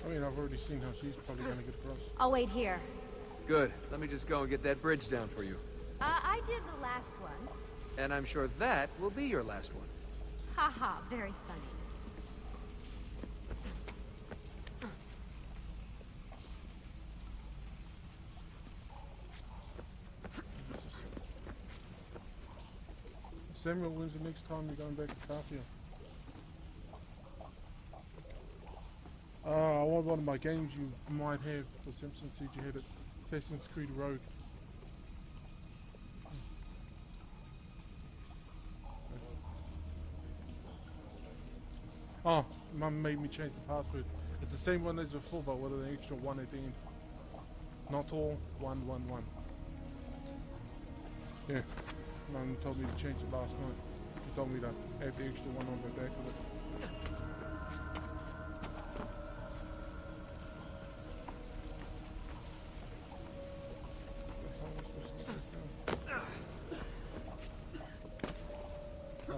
I mean, I've already seen how she's probably gonna get across. I'll wait here. Good. Let me just go and get that bridge down for you. I did the last one. And I'm sure that will be your last one. Haha, very funny. Samuel, when's the next time you're going back to Kafia? I want one of my games you might have. The Simpsons said you had it. Assassin's Creed Rogue. Oh, Mum made me change the password. It's the same one as before, but with an extra 1 at the end. Not all, 111. Yeah, Mum told me to change it last night. She told me to add the extra 1 on the back of it.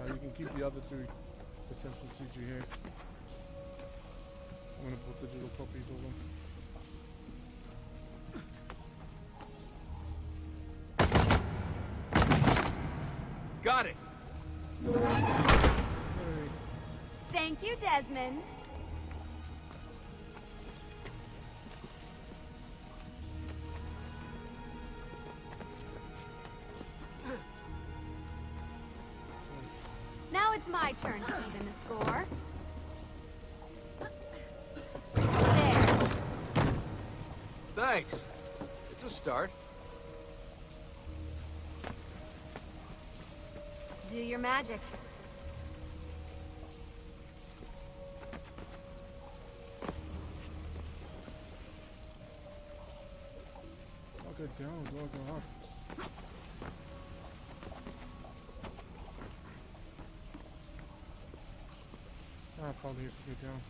You can keep the other two the Simpsons seeds you have. I'm gonna put digital copies of them. Got it! Thank you, Desmond. Now it's my turn to even the score. There. Thanks. It's a start. Do your magic. I'll go down or do I go up? I'll probably have to go down.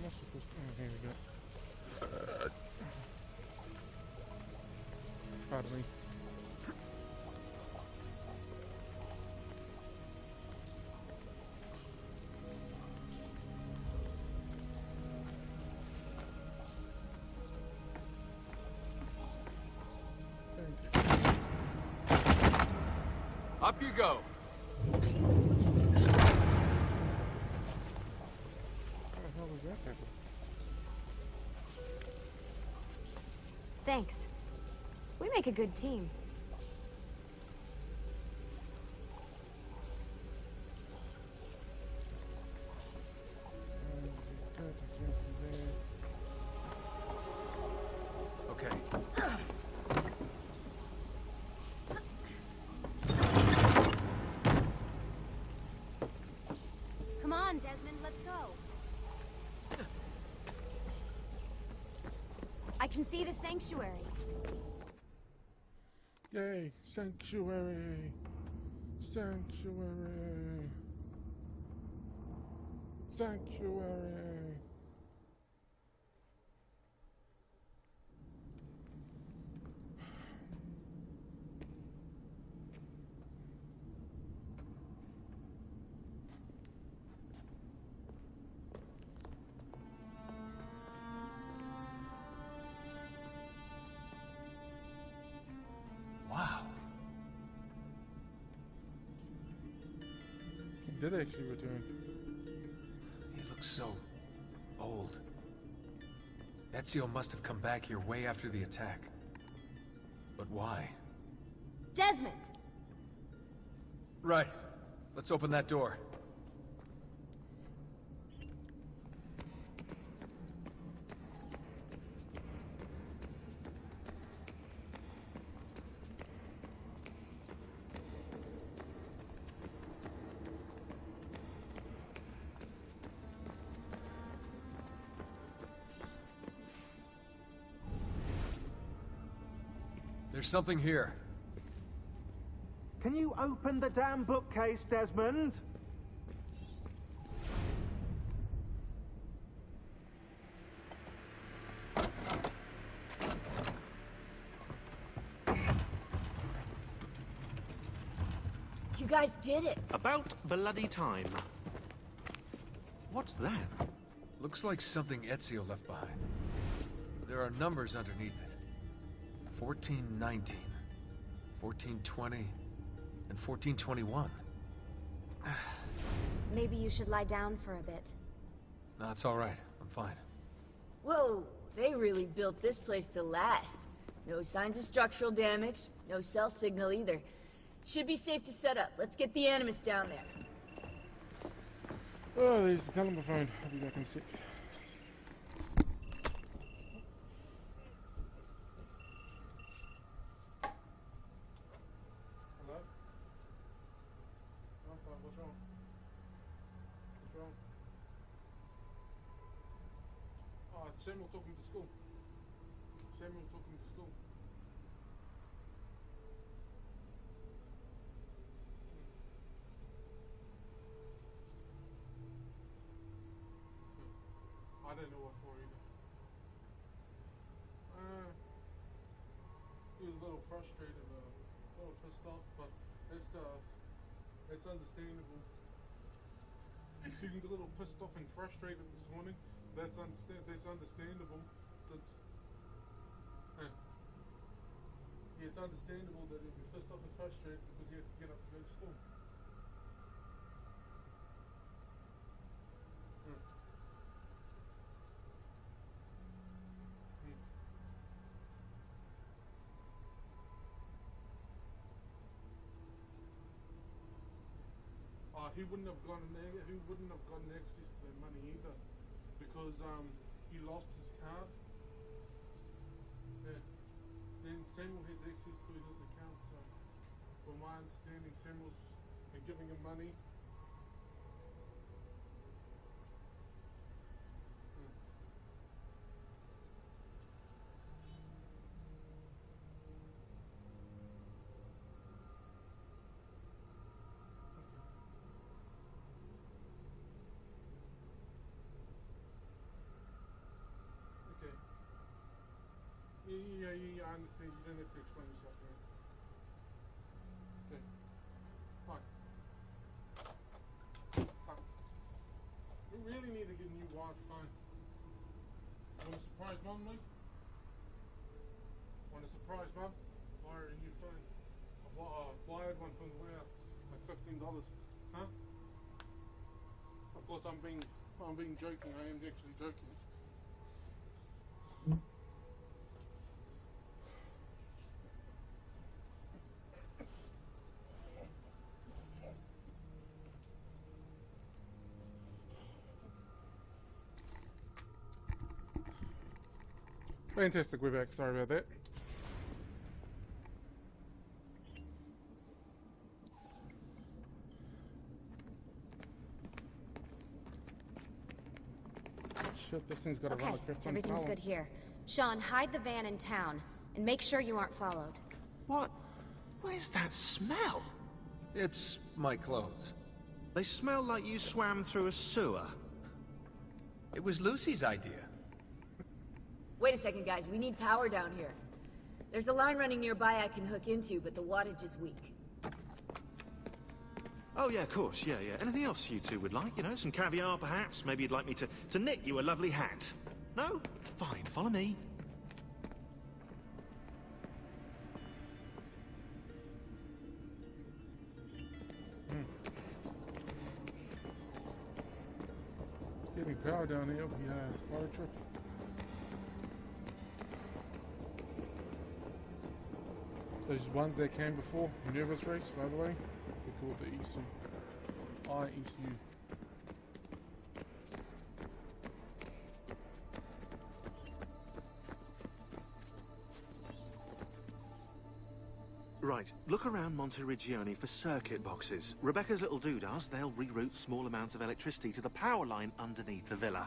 am I supposed to... Oh, here we go. Pardon me. Up you go. What the hell was that happen? Thanks. We make a good team. Okay. Come on, Desmond, let's go. I can see the sanctuary. Yay, sanctuary. Sanctuary. Sanctuary. Wow. He did actually return. He looks so old. Ezio must have come back here way after the attack. But why? Desmond! Right. Let's open that door. There's something here. Can you open the damn bookcase, Desmond? You guys did it. About bloody time. What's that? Looks like something Ezio left behind. There are numbers underneath it. 1419, 1420, and 1421. Maybe you should lie down for a bit. No, it's all right. I'm fine. Whoa, they really built this place to last. No signs of structural damage, no cell signal either. Should be safe to set up. Let's get the Animus down there. Oh, there's the telephone. I'll be back in a sec. Hello? What's wrong? What's wrong? Oh, it's Samuel talking to school. Samuel talking to school. I don't know what for either. He was a little frustrated, a little pissed off, but it's understandable. He seemed a little pissed off and frustrated this morning. That's understandable. Yeah, it's understandable that he'd be pissed off and frustrated because he had to get up to go to school. He wouldn't have gotten access to that money either, because he lost his card. Yeah. Then Samuel has access to his account, so from my understanding, Samuel's been giving him money. I understand. You don't have to explain yourself, man. Okay. Fine. Fine. We really need to get a new wired phone. Want a surprise mom, Lee? Want a surprise mom? Buy her a new phone. I wired one from the warehouse, like $15. Huh? Of course, I'm being joking. I am actually joking. Fantastic, we're back. Sorry about that. Shit, this thing's got to Okay, run a Krypton everything's power. good here. Sean, hide the van in town, and make sure you aren't followed. What? What is that smell? It's my clothes. They smell like you swam through a sewer. It was Lucy's idea. Wait a second, guys. We need power down here. There's a line running nearby I can hook into, but the wattage is weak. Oh, yeah, of course. Yeah. Anything else you two would like? You know, some caviar, perhaps? Maybe you'd like me to knit you a lovely hat? No? Fine, follow me. Getting power down here will be a fire trip. Those ones that came before, Minerva's race, by the way, we call it the ECU. IECU. Right, look around Monteriggioni for circuit boxes. Rebecca's little doodahs, they'll reroute small amounts of electricity to the power line underneath the villa.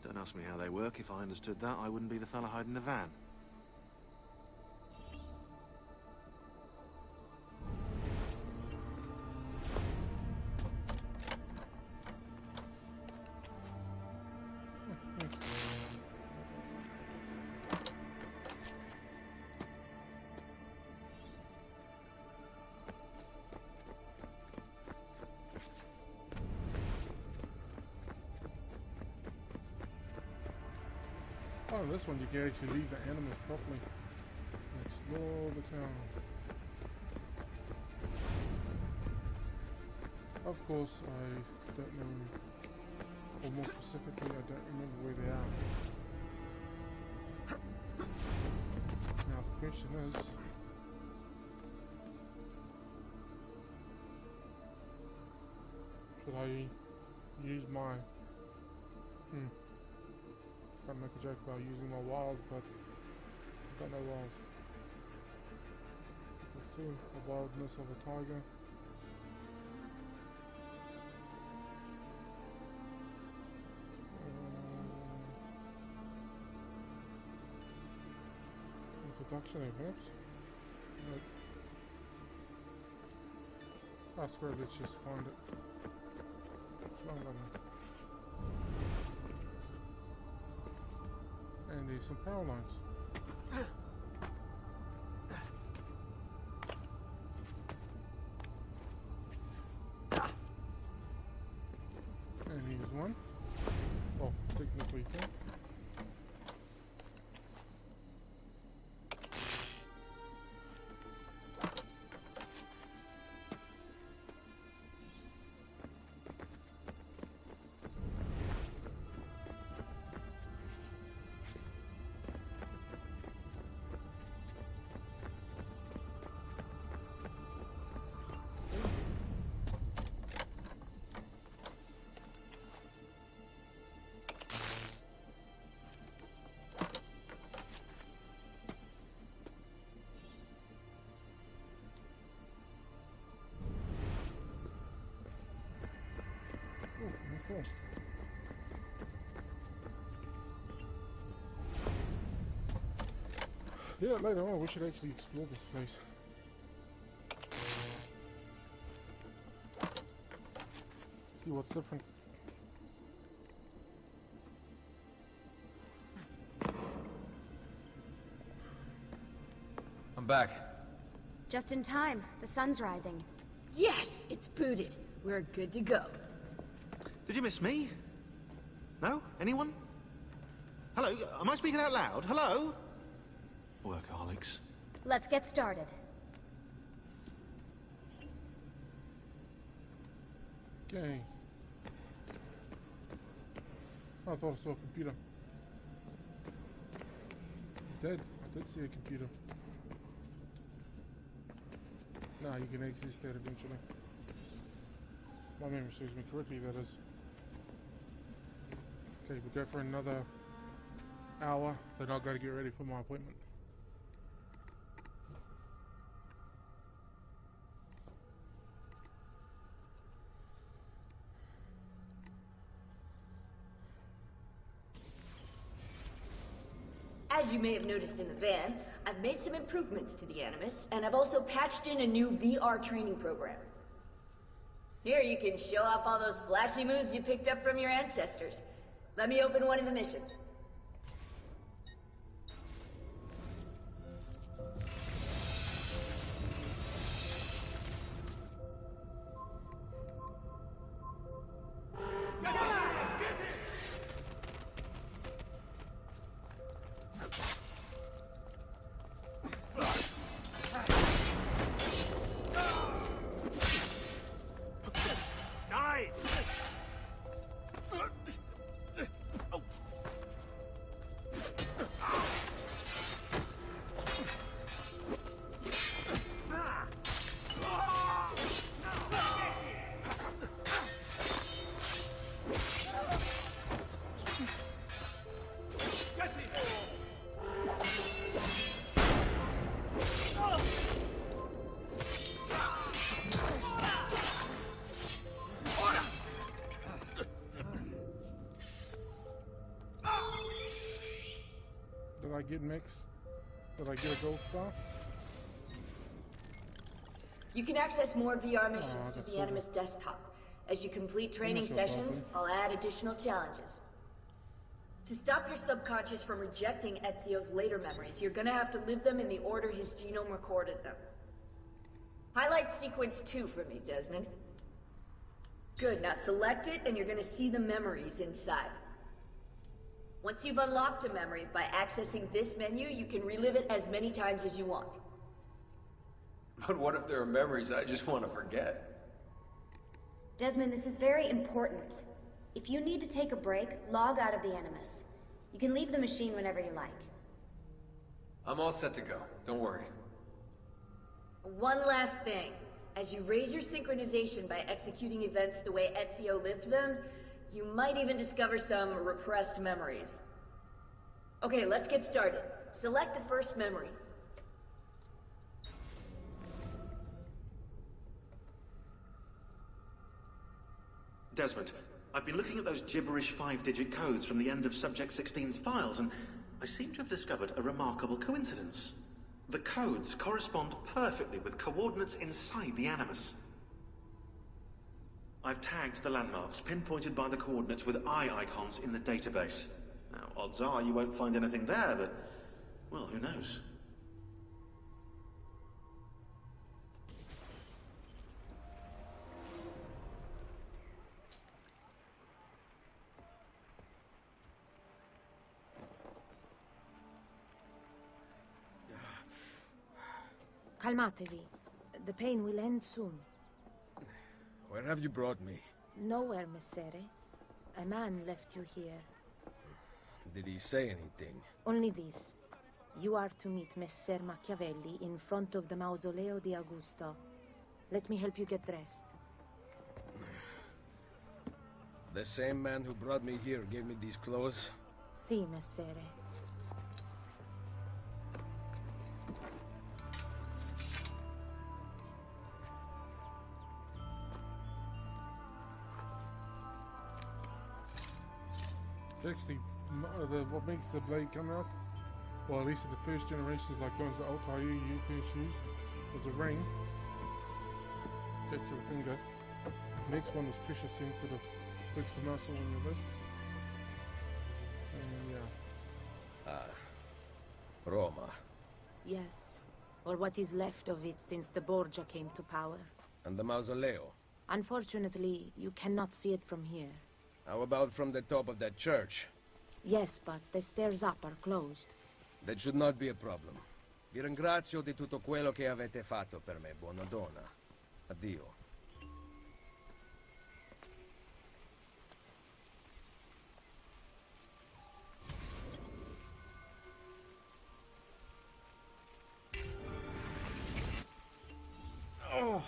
Don't ask me how they work. If I understood that, I wouldn't be the fella hiding the van. Oh, this one you can actually leave the animals properly. Explore the town. Of course, I don't know, or more specifically, I don't remember where they are. Now the question is, should I use my Can't make a joke about using my wiles, but I've got no wiles. Let's see, the wildness of a tiger. Introduction, perhaps? Nope. Ah, screw it, let's just find it. It's long running. And there's some power lines. And here's one. Well, technically two. Cool. Yeah, later on we should actually explore this place. See what's different. back. Just in time. The sun's rising. Yes, it's booted. We're good to go. Did you miss me? No? Anyone? Hello? Am I speaking out loud? Hello? Workaholics. Let's get started. Okay. I thought I saw a computer. Dead. I did see a computer. Nah, you can exit that eventually. My memory serves me correctly, that is. Okay, we go for another hour, then I've got to get ready for my appointment. As you may have noticed in the van, I've made some improvements to the Animus, and I've also patched in a new VR training program. Here you can show off all those flashy moves you picked up from your ancestors. Let me open one of the missions. Did I get mixed? Did I get a gold star? You can access more VR missions through that's the so Animus desktop. As you complete training so sessions, awesome. I'll add additional challenges. To stop your subconscious from rejecting Ezio's later memories, you're gonna have to live them in the order his genome recorded them. Highlight sequence 2 for me, Desmond. Good, now select it and you're gonna see the memories inside. Once you've unlocked a memory, by accessing this menu, you can relive it as many times as you want. But what if there are memories I just want to forget? Desmond, this is very important. If you need to take a break, log out of the Animus. You can leave the machine whenever you like. I'm all set to go. Don't worry. One last thing. As you raise your synchronization by executing events the way Ezio lived them, you might even discover some repressed memories. Okay, let's get started. Select the first memory. Desmond, I've been looking at those gibberish 5-digit codes from the end of Subject 16's files, and I seem to have discovered a remarkable coincidence. The codes correspond perfectly with coordinates inside the Animus. I've tagged the landmarks, pinpointed by the coordinates with eye icons in the database. Now, odds are you won't find anything there, but, well, who knows? Calmatevi. The pain will end soon. Where have you brought me? Nowhere, Messere. A man left you here. Did he say anything? Only this. You are to meet Messer Machiavelli in front of the Mausoleo di Augusto. Let me help you get dressed. The same man who brought me here gave me these clothes? Si, Messere. Actually, what makes the blade come out, well, at least in the first generations, like those that Altair you first used, was a ring attached to the finger. The next one was pressure sensitive, fixed the muscle on your wrist. And yeah. Roma. Yes. or what is left of it since the Borgia came to power. And the mausoleo? Unfortunately, you cannot see it from here. How about from the top of that church? Yes, but the stairs up are closed. That should not be a problem. Vi ringrazio di tutto quello che avete fatto per me, buona donna. Addio. Oh.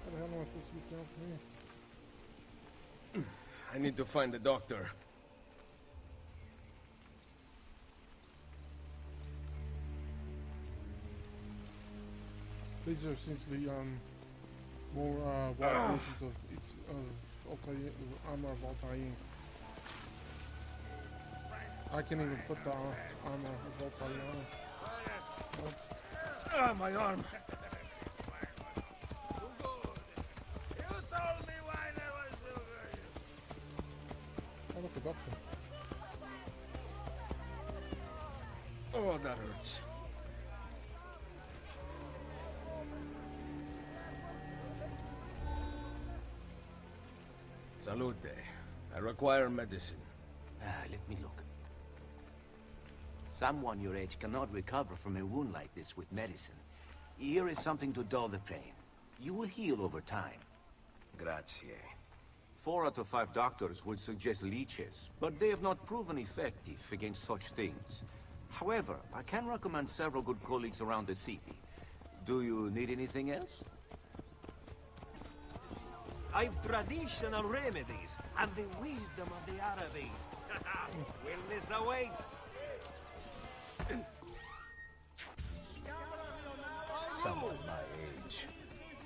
How the hell am I supposed to get down from here? I need to find the doctor. These are essentially more wild versions of armor of Altair. I can even put the armor of Altair on. Ah, my arm. Oh, look, the doctor. Oh, that hurts. Salute. I require medicine. Let me look. Someone your age cannot recover from a wound like this with medicine. Here is something to dull the pain. You will heal over time. Grazie. 4 out of 5 doctors would suggest leeches, but they have not proven effective against such things. However, I can recommend several good colleagues around the city. Do you need anything else? I've traditional remedies and the wisdom of the Arabes. Wellness awaits. Someone my age.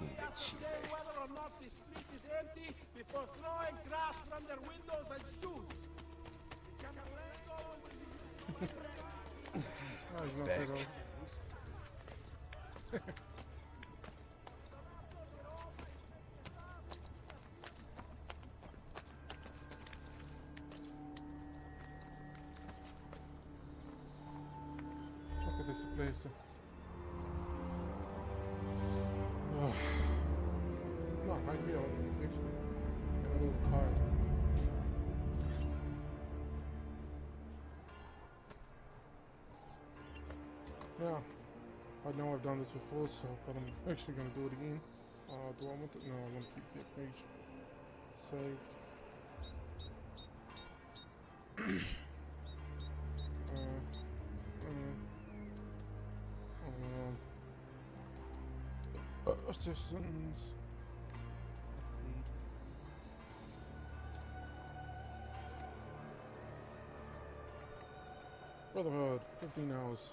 Imbecile. Whether or not the street is empty before throwing trash from their windows and shoes. Oh, he's not Back. that old. Look at this place. Oh. No, I'd be able to fix it. I'm a little tired. Yeah, I know I've done this before, so but I'm actually going to do it again. Do I want it? No, I want to keep that page saved. Assistance. Brotherhood, 15 hours.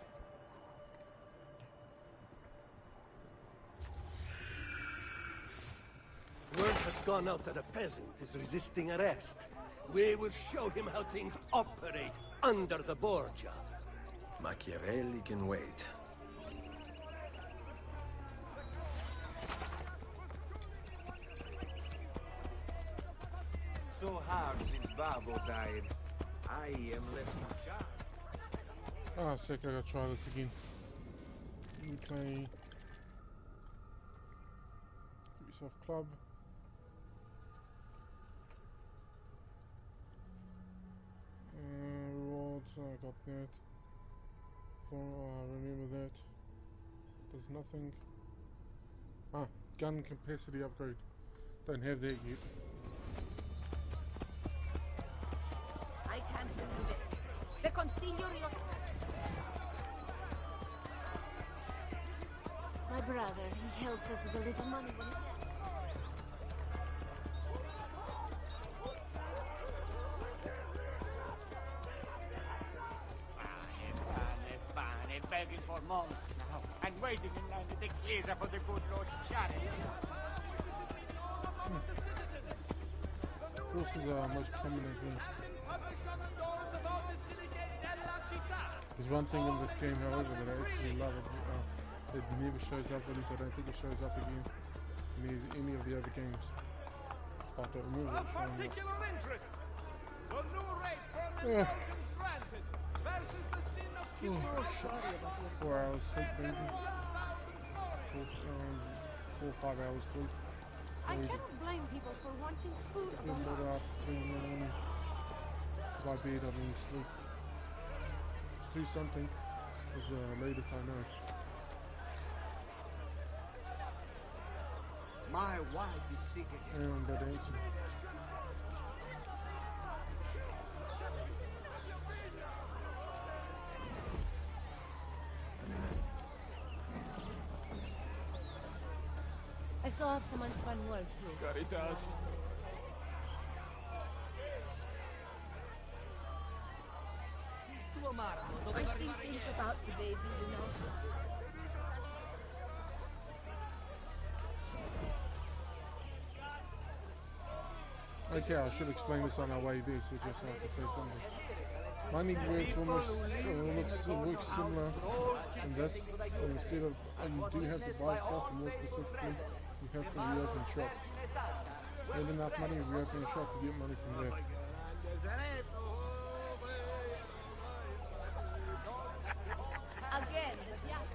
Word has gone out that a peasant is resisting arrest. We will show him how things operate under the Borgia. Machiavelli can wait. So hard since Babo died. I am left in charge. Ah, sick, I gotta try this again. Okay. Give yourself club. Rewards, I got that. Remember that. There's nothing. Ah, gun capacity upgrade. Don't have that yet. I can't believe it. The consiglio... My brother, he helps us with a little money when he can. Begging for months now, and waiting in line at the Chiesa for the good Lord's charity. Horses are most prominent here. There's one thing in this game, however, that I actually love. It never shows up, at least I don't think it shows up again in any of the other games. But I remember it showing up. Yeah. 4 hours sleep, maybe. 4 or 5 hours sleep. I cannot blame people for wanting food. Then go to afternoon. By bed, I mean sleep. It's 2 something. Is the latest I know. My wife is sick again. And that answer. I still have some unspun wood too. Caritas. I still think about the baby, you know. Okay, I should explain this on our way there, so just have to say something. Mining works almost works similar in this. Instead of you do have to buy stuff, and more specifically, you have to reopen shops. Get enough money to reopen a shop to get money from there. Again, yes.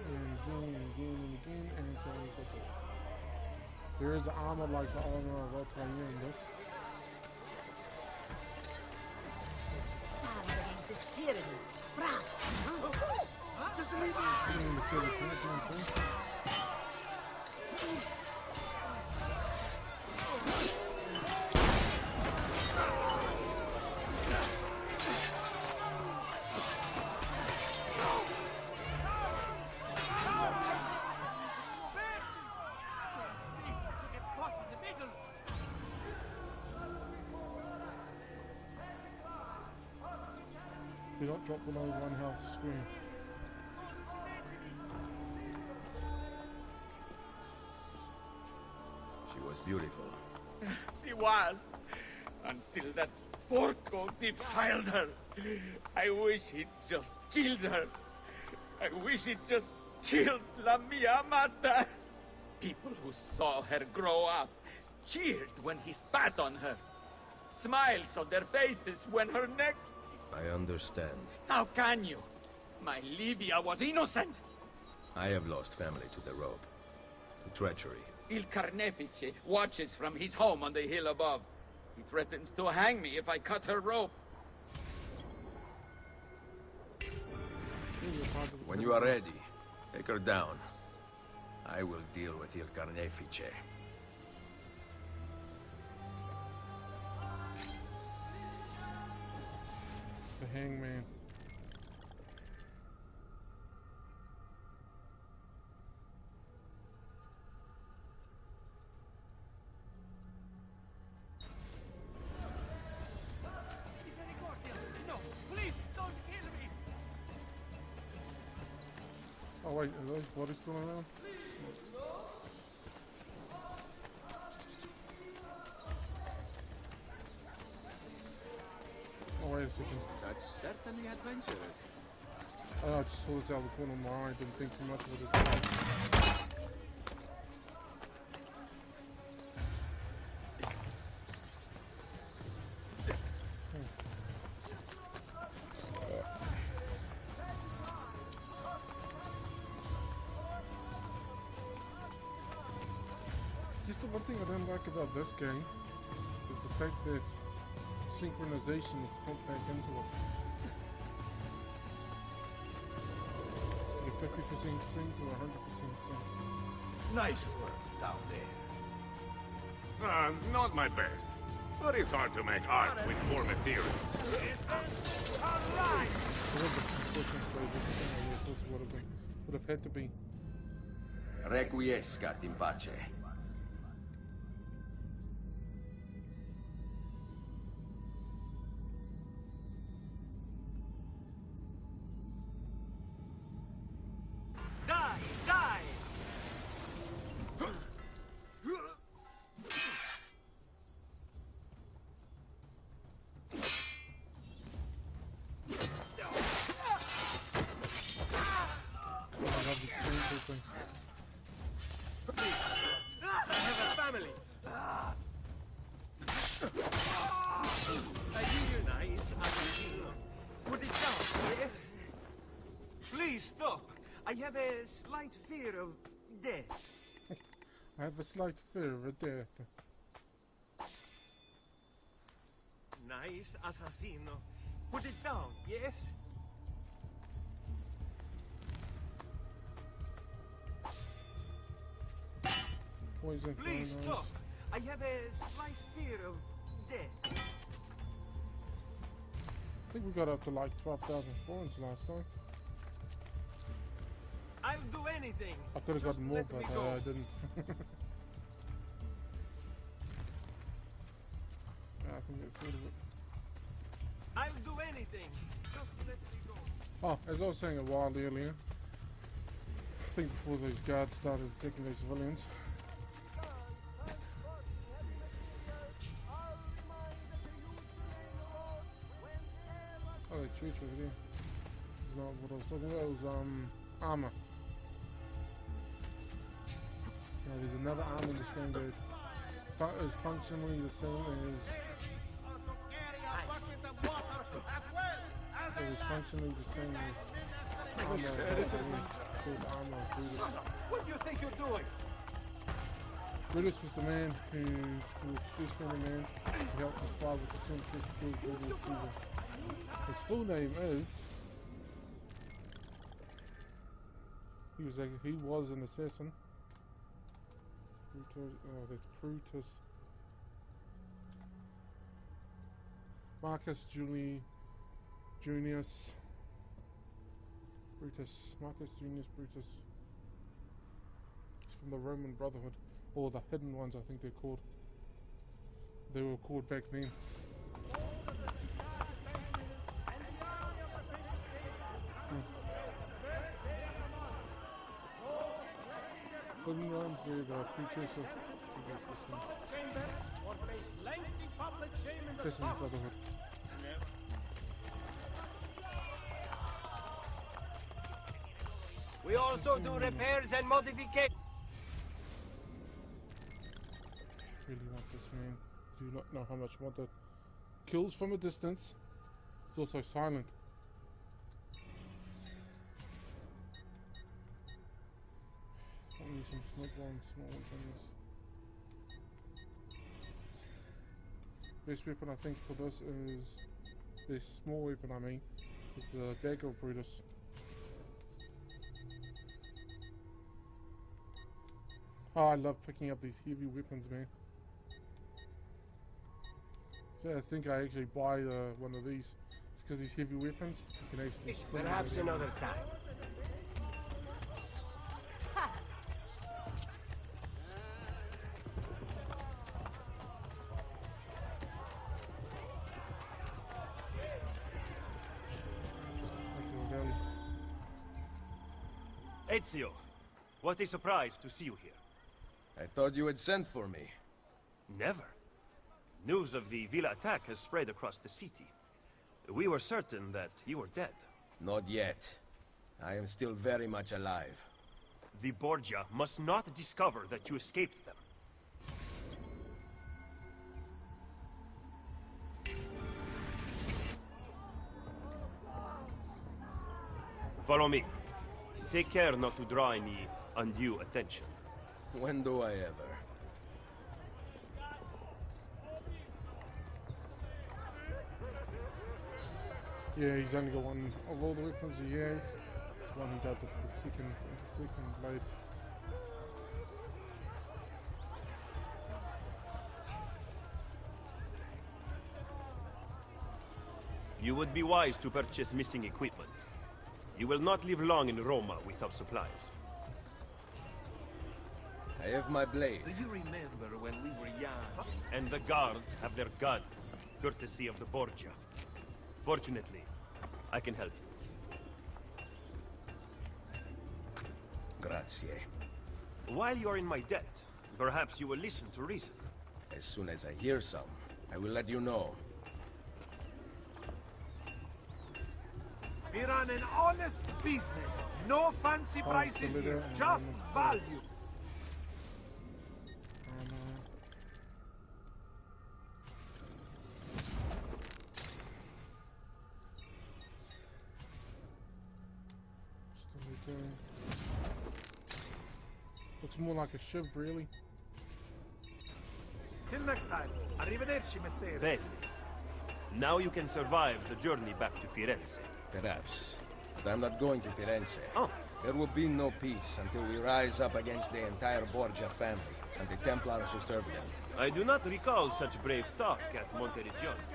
And again, and so on and so forth. There is the armor like the armor of Altair in this. Stand against this tyranny. Bravo. Just leave me. Do not drop below 1 health screen. She was beautiful. She was. Until that porco defiled her. I wish he'd just killed her. I wish he'd just killed La Mia Amata. People who saw her grow up cheered when he spat on her. Smiles on their faces when her neck... I understand. How can you? My Livia was innocent. I have lost family to the rope. To treachery. Il Carnefice watches from his home on the hill above. He threatens to hang me if I cut her rope. When you are ready, take her down. I will deal with Il Carnefice. The hangman. No, please don't kill me. Oh wait, are those bodies still around? Oh wait a second. That's certainly adventurous. I just saw this out of the corner of my eye, didn't think too much of it. Just the one thing I don't like about this game is the fact that synchronization is pumped back into it. You're 50% sync or 100% sync. Nice work down there. Not my best. But it's hard to make art with poor materials. Alright! Would have had to be. Requiescat in pace. Die! Die! I have a slight fear of death. I have a slight fear of death. Nice, assassino. Put it down, yes? Poison. Please nice. stop. I have a slight fear of death. I think we got up to like 12,000 florins last time. I'll do anything. I could have gotten more, but I didn't. Yeah, I think it's it. I'll do anything. Just let me go. Oh, as I was saying a while earlier, I think before those guards started attacking those civilians. Oh, the church over there. It's not what I was talking about. It was armor. Yeah, there's another armor in this game that is functionally the same as. It was functionally the same as armor. It's called armor of Brutus. What do you think you're doing? Brutus was the man who was the best friend of man who helped inspire with the sin test to kill Julius Caesar. His full name is. He was an assassin. Brutus, oh, that's Brutus. Marcus Junius Brutus. Marcus Junius Brutus. He's from the Roman Brotherhood. Or the hidden ones, I think they're called. They were called back then. Hidden ones were the precursor to the Assassin's Brotherhood. We also do repairs and modifications. Really want this, man. Do not know how much I want that. Kills from a distance. It's also silent. I need some smoke bombs, small weapons. Best weapon I think for this is this small weapon. I mean, is the dagger of Brutus. Oh, I love picking up these heavy weapons, man. So I think I actually buy one of these. It's because these heavy weapons, you can actually... Perhaps another time. Ezio, what a surprise to see you here. I thought you had sent for me. Never. News of the Villa attack has spread across the city. We were certain that you were dead. Not yet. I am still very much alive. The Borgia must not discover that you escaped them. Follow me. Take care not to draw any undue attention. When do I ever? Yeah, he's only got one of all the weapons he has. One he does it with the second blade. You would be wise to purchase missing equipment. You will not live long in Roma without supplies. I have my blade. Do you remember when we were young? And the guards have their guns, courtesy of the Borgia. Fortunately, I can help you. Grazie. While you are in my debt, perhaps you will listen to reason. As soon as I hear some, I will let you know. We run an honest business. No fancy prices here, just value. looks more like a shiv, really. Till next time. Arrivederci, messere. Then, now you can survive the journey back to Firenze. Perhaps. But I'm not going to Firenze. Oh. There will be no peace until we rise up against the entire Borgia family and the Templars who serve them. I do not recall such brave talk at Monteriggioni.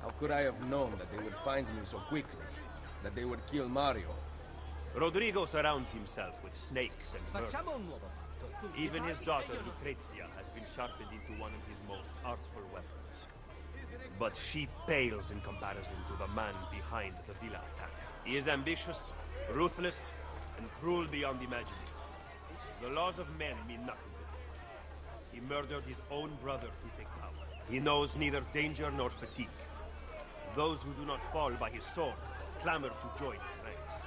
How could I have known that they would find me so quickly? That they would kill Mario? Rodrigo surrounds himself with snakes and murders. Even his daughter Lucrezia has been sharpened into one of his most artful weapons. But she pales in comparison to the man behind the villa attack. He is ambitious, ruthless, and cruel beyond imagining. The laws of men mean nothing to him. He murdered his own brother to take power. He knows neither danger nor fatigue. Those who do not fall by his sword clamor to join his ranks.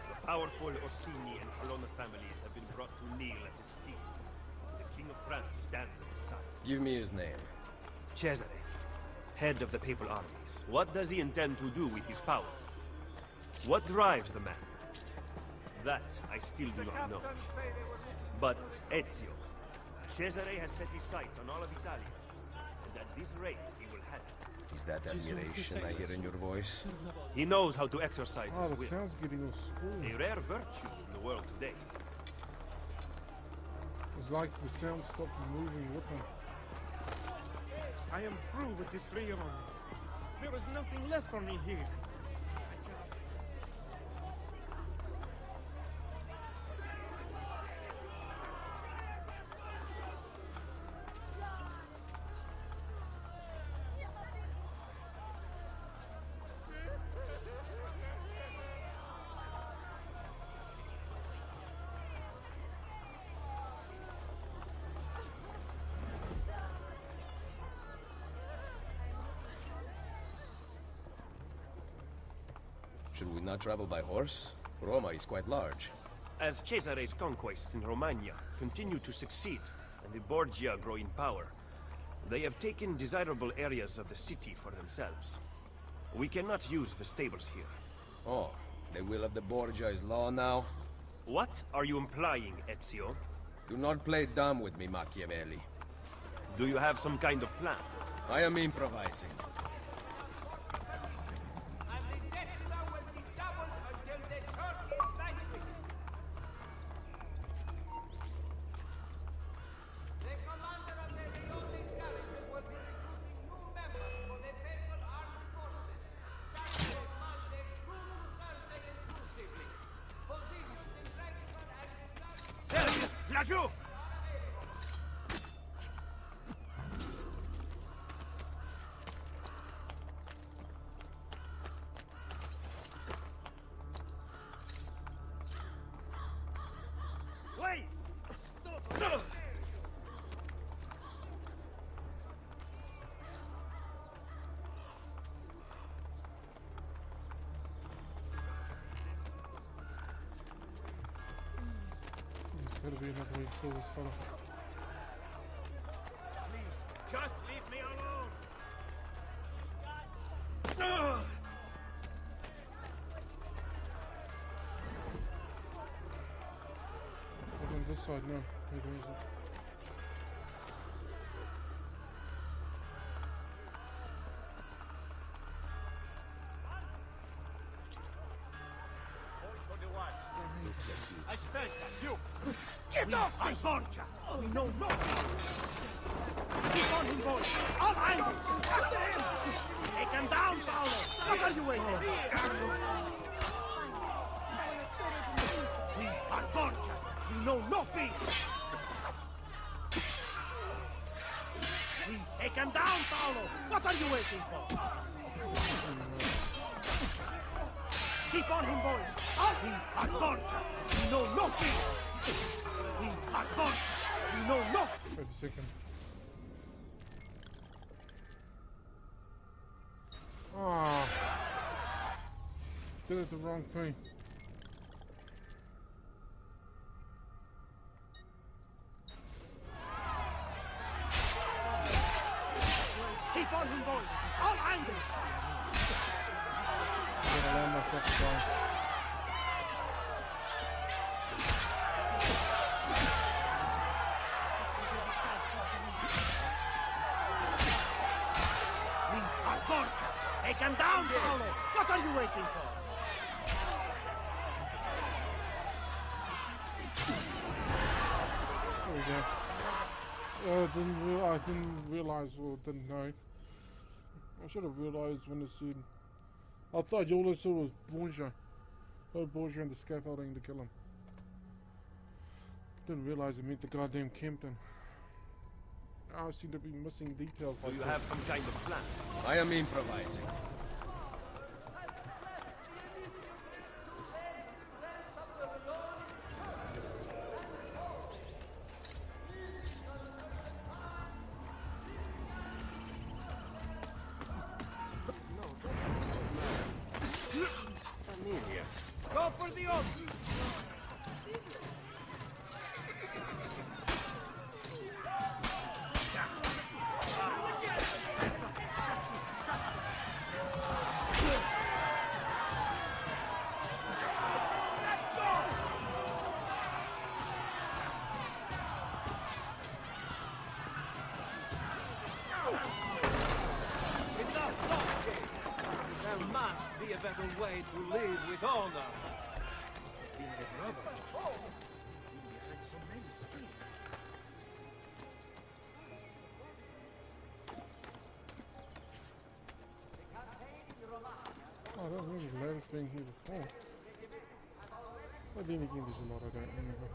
The powerful Orsini and Colonna families have been brought to kneel at his feet. The King of France stands at his side. Give me his name. Cesare, head of the papal armies. What does he intend to do with his power? What drives the man? That I still do not know. But Ezio, Cesare has set his sights on all of Italy. And at this rate, he will have it. Is that admiration I hear in your voice? He knows how to exercise Oh, his the will. sound's getting all spoiled. A rare virtue in the world today. It's like the sound stopped moving with him. I am through with this reunion. There is nothing left for me here. Should we not travel by horse? Roma is quite large. As Cesare's conquests in Romagna continue to succeed, and the Borgia grow in power, they have taken desirable areas of the city for themselves. We cannot use the stables here. Oh, the will of the Borgia is law now? What are you implying, Ezio? Do not play dumb with me, Machiavelli. Do you have some kind of plan? I am improvising. Laggiù! Wait! Stop! There's gotta be another way to kill this fella. Please, just leave me alone! Look on this side, no. Maybe there isn't. Aspetta, you! Get off my Borgia! We know nothing! Keep on him, boys! All angles! After him! Take him down, Paolo! What are you waiting for? We are Borgia! We know no fear! Take him down, Paolo! What are you waiting for? Keep on him, boys! We are Borgia! We know no fear! We are Borgia! We know no... Wait a second. Ah, did it the wrong thing. Keep on him, boys! All angles! I'm gonna land myself down. him down, Paolo! What are you waiting for? There we go. I didn't realize or didn't know. I should have realized when I seen. I thought all I saw was Borgia. Oh, Borgia and the scaffolding to kill him. Didn't realize it meant the goddamn Kempton. I seem to be missing details. Do you have some kind of plan? I am improvising. Go for the oath! There must be a better way to live with honor. In the Brotherhood. Oh, I don't remember Larry's being here before. But then again, there's a lot I don't remember.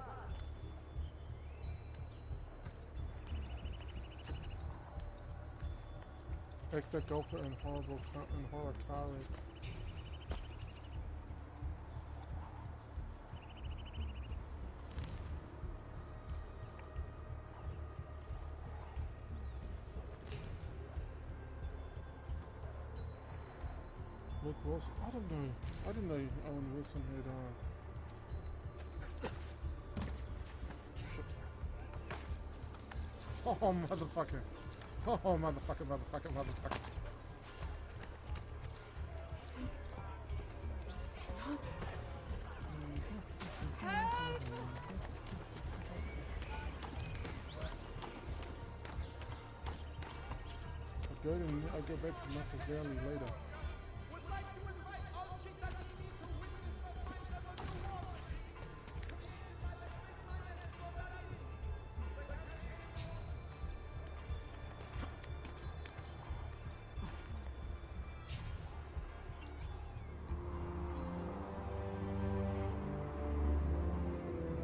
Hector Golfer and horror Kari. Luke Wilson. I don't know. I didn't know Owen Wilson had shit. Oh motherfucker. Oh motherfucker. I'll go back to Napa Valley later.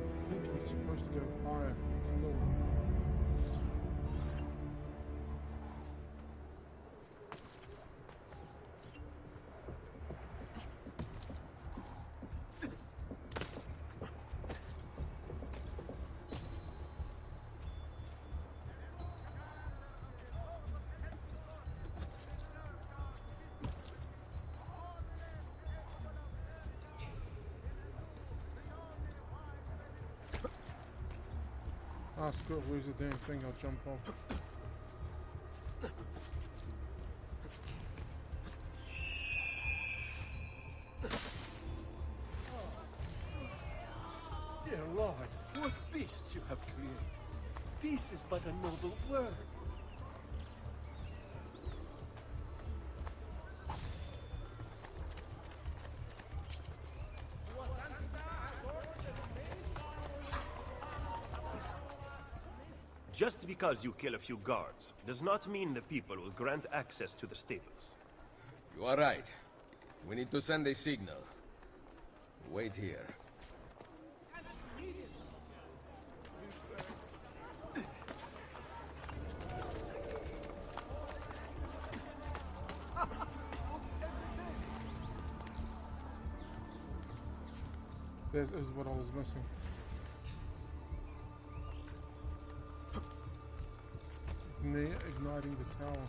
I think we're supposed to go higher still. Ah, Scott, where's the damn thing? I'll jump off. Dear Lord, what beasts you have created. Peace is but a noble word. Just because you kill a few guards does not mean the people will grant access to the stables. You are right. We need to send a signal. Wait here. That is what I was missing. Igniting the tower.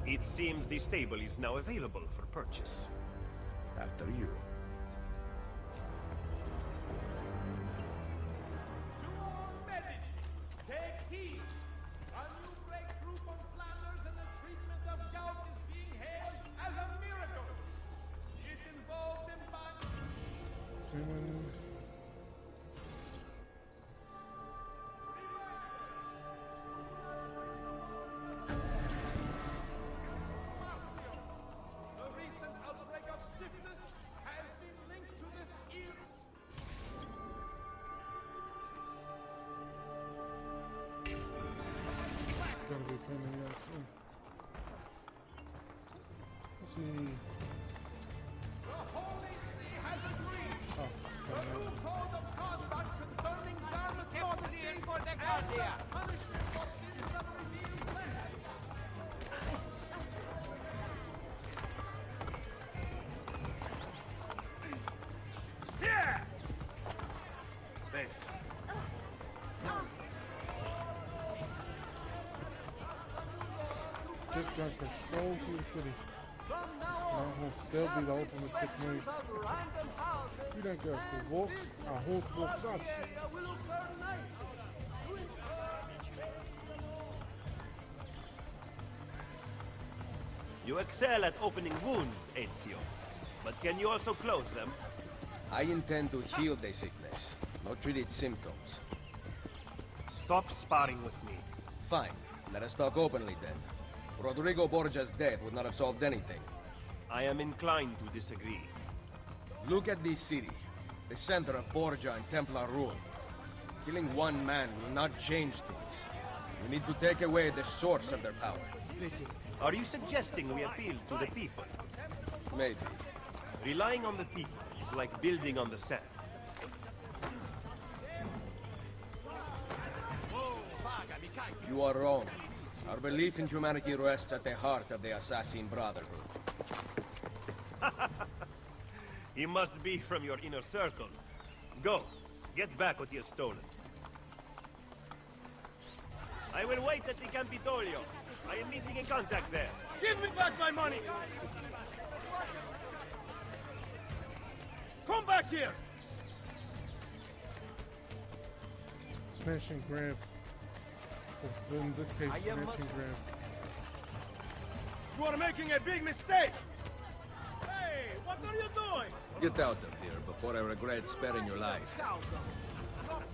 It seems the stable is now available for purchase. After you. Finland. A recent outbreak of syphilis has been linked to this illness. Gotta be Finland, yeah, soon. What's he? The Holy See has agreed. Oh, The new code of conduct concerning garment modesty and the punishment for sins of revealed flesh. Here! Stay. Just going for a stroll through the city. Now will still be the ultimate quick move. We don't go for walks, our horse walks us. You excel at opening wounds, Ezio. But can you also close them? I intend to heal the sickness, not treat its symptoms. Stop sparring with me. Fine. Let us talk openly then. Rodrigo Borgia's death would not have solved anything. I am inclined to disagree. Look at this city, the center of Borgia and Templar rule. Killing one man will not change things. We need to take away the source of their power. Are you suggesting we appeal to the people? Maybe. Relying on the people is like building on the sand. You are wrong. Our belief in humanity rests at the heart of the Assassin Brotherhood. He must be from your inner circle. Go, get back what he has stolen. I will wait at the Campitolio. I am meeting a contact there. Give me back my money! Come back here! Smash and grab. Or in this case, smash and grab. You are making a big mistake! Hey, what are you doing? Get out of here before I regret sparing your life. Not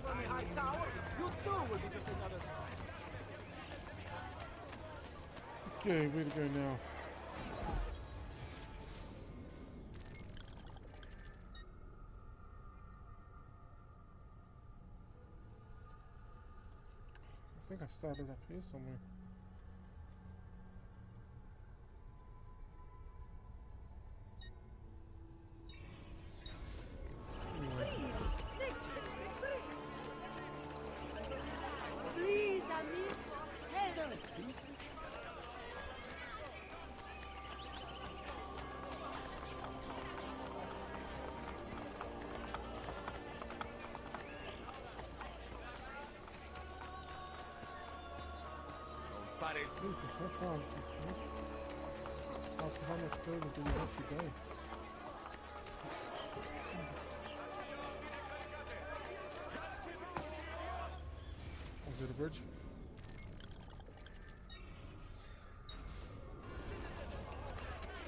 from a high tower. You too will be just another... Okay, way to go now. I think I started up here somewhere. Please, amigo. Help. Jesus, how much further do we have to go? Is it a bridge?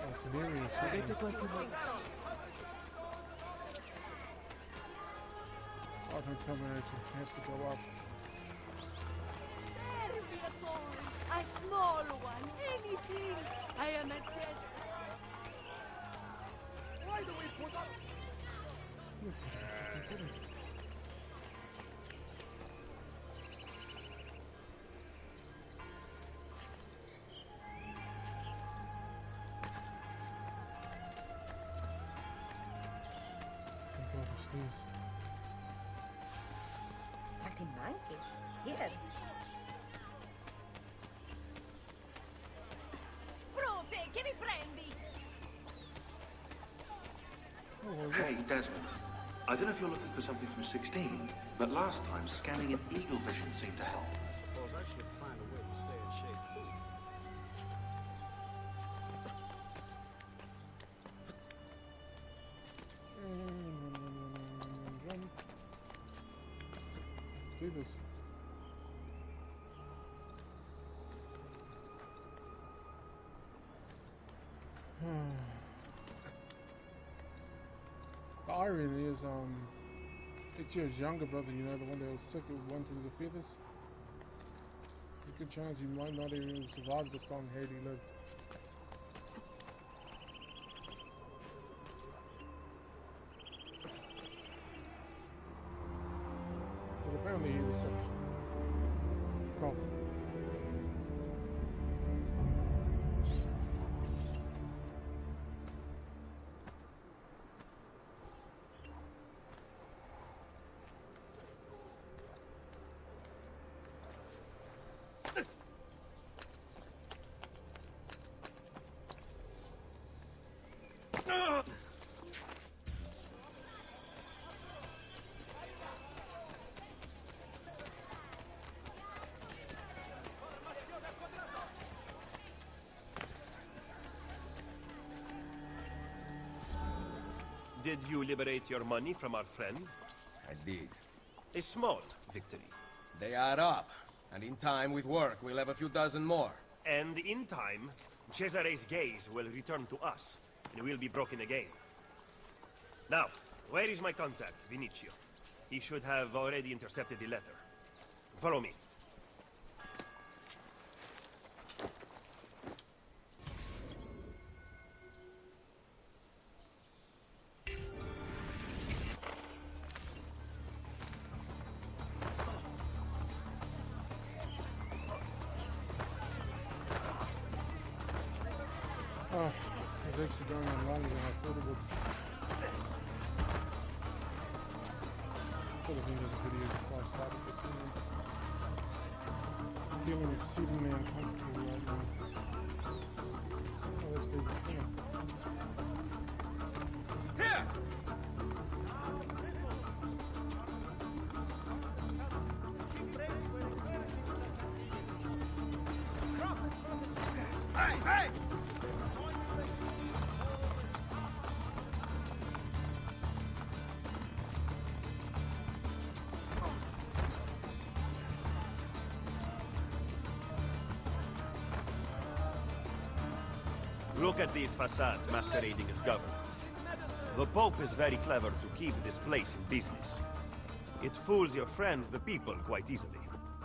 Oh, it's an area. Oh, don't tell me it has to go up. There be a toy. A small one. Anything. I am a dead. Why do we put up? We've got to get something good in. Thank God for Steve's. Saltimbanchi. Here. Brute, che mi prendi? Hey, Desmond. I don't know if you're looking for something from 16, but last time scanning in eagle vision seemed to help. I suppose I should find a way to stay in shape too. See this. irony is, Ezio's younger brother, you know, the one that was sick with wanting the feathers. A good chance he might not even survive the storm had he lived. But apparently he was sick. Cough. Did you liberate your money from our friend? I did. A small victory. They add up, and in time, with work, we'll have a few dozen more. And in time, Cesare's gaze will return to us, and we'll be broken again. Now, where is my contact, Vinicio? He should have already intercepted the letter. Follow me. Oh, it's actually going on longer than I thought it would. Could have ended the video before I started this thing. I'm feeling exceedingly uncomfortable right now. Oh, let's leave it here. Here! Hey, hey! Look at these facades masquerading as government. The Pope is very clever to keep this place in business. It fools your friend, the people, quite easily.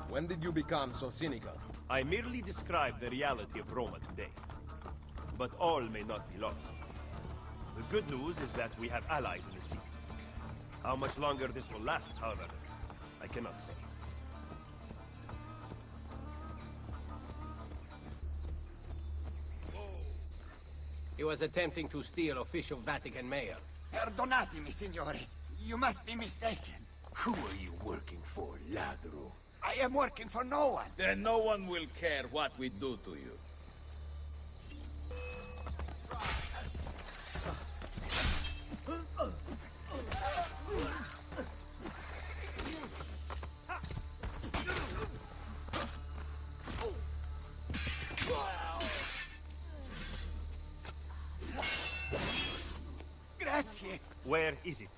When did you become so cynical? I merely describe the reality of Roma today. But all may not be lost. The good news is that we have allies in the city. How much longer this will last, however, I cannot say. He was attempting to steal official Vatican mail. Perdonatemi, signore. You must be mistaken. Who are you working for, ladro? I am working for no one. Then no one will care what we do to you. Grazie. Where is it?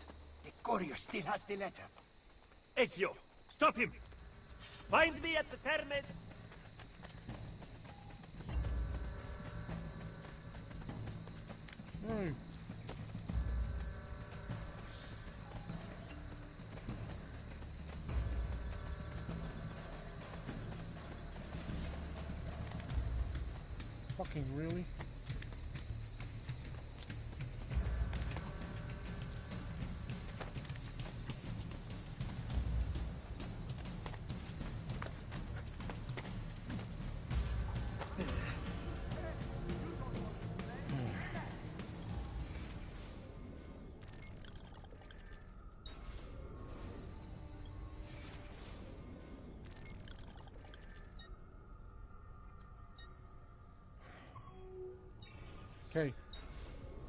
The courier still has the letter. Ezio, stop him! Find me at the Terme. Hmm. Fucking really? Okay,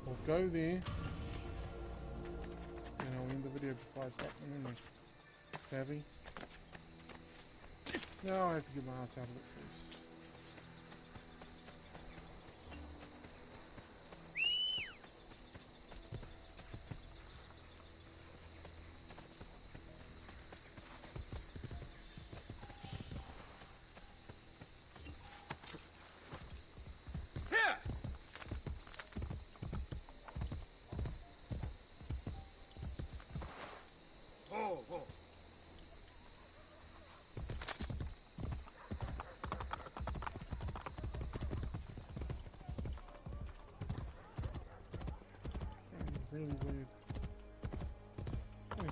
we'll go there, and I'll end the video before I start anyway. Heavy. Now I have to get my ass out of it first.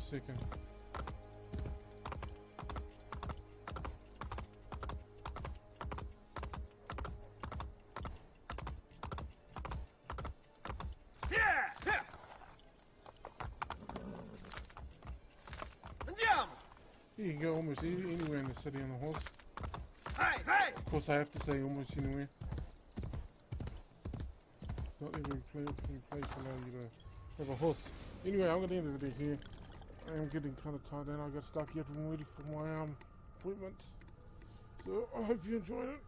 second. You can go almost anywhere in the city on a horse. Of course, I have to say almost anywhere. Not every place allows you to have a horse. Anyway, I'm going to end the video here. I am getting kind of tired and I got stuck yet and ready for my appointment. So I hope you enjoyed it.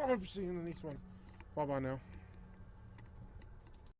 I hope to see you in the next one. Bye bye now.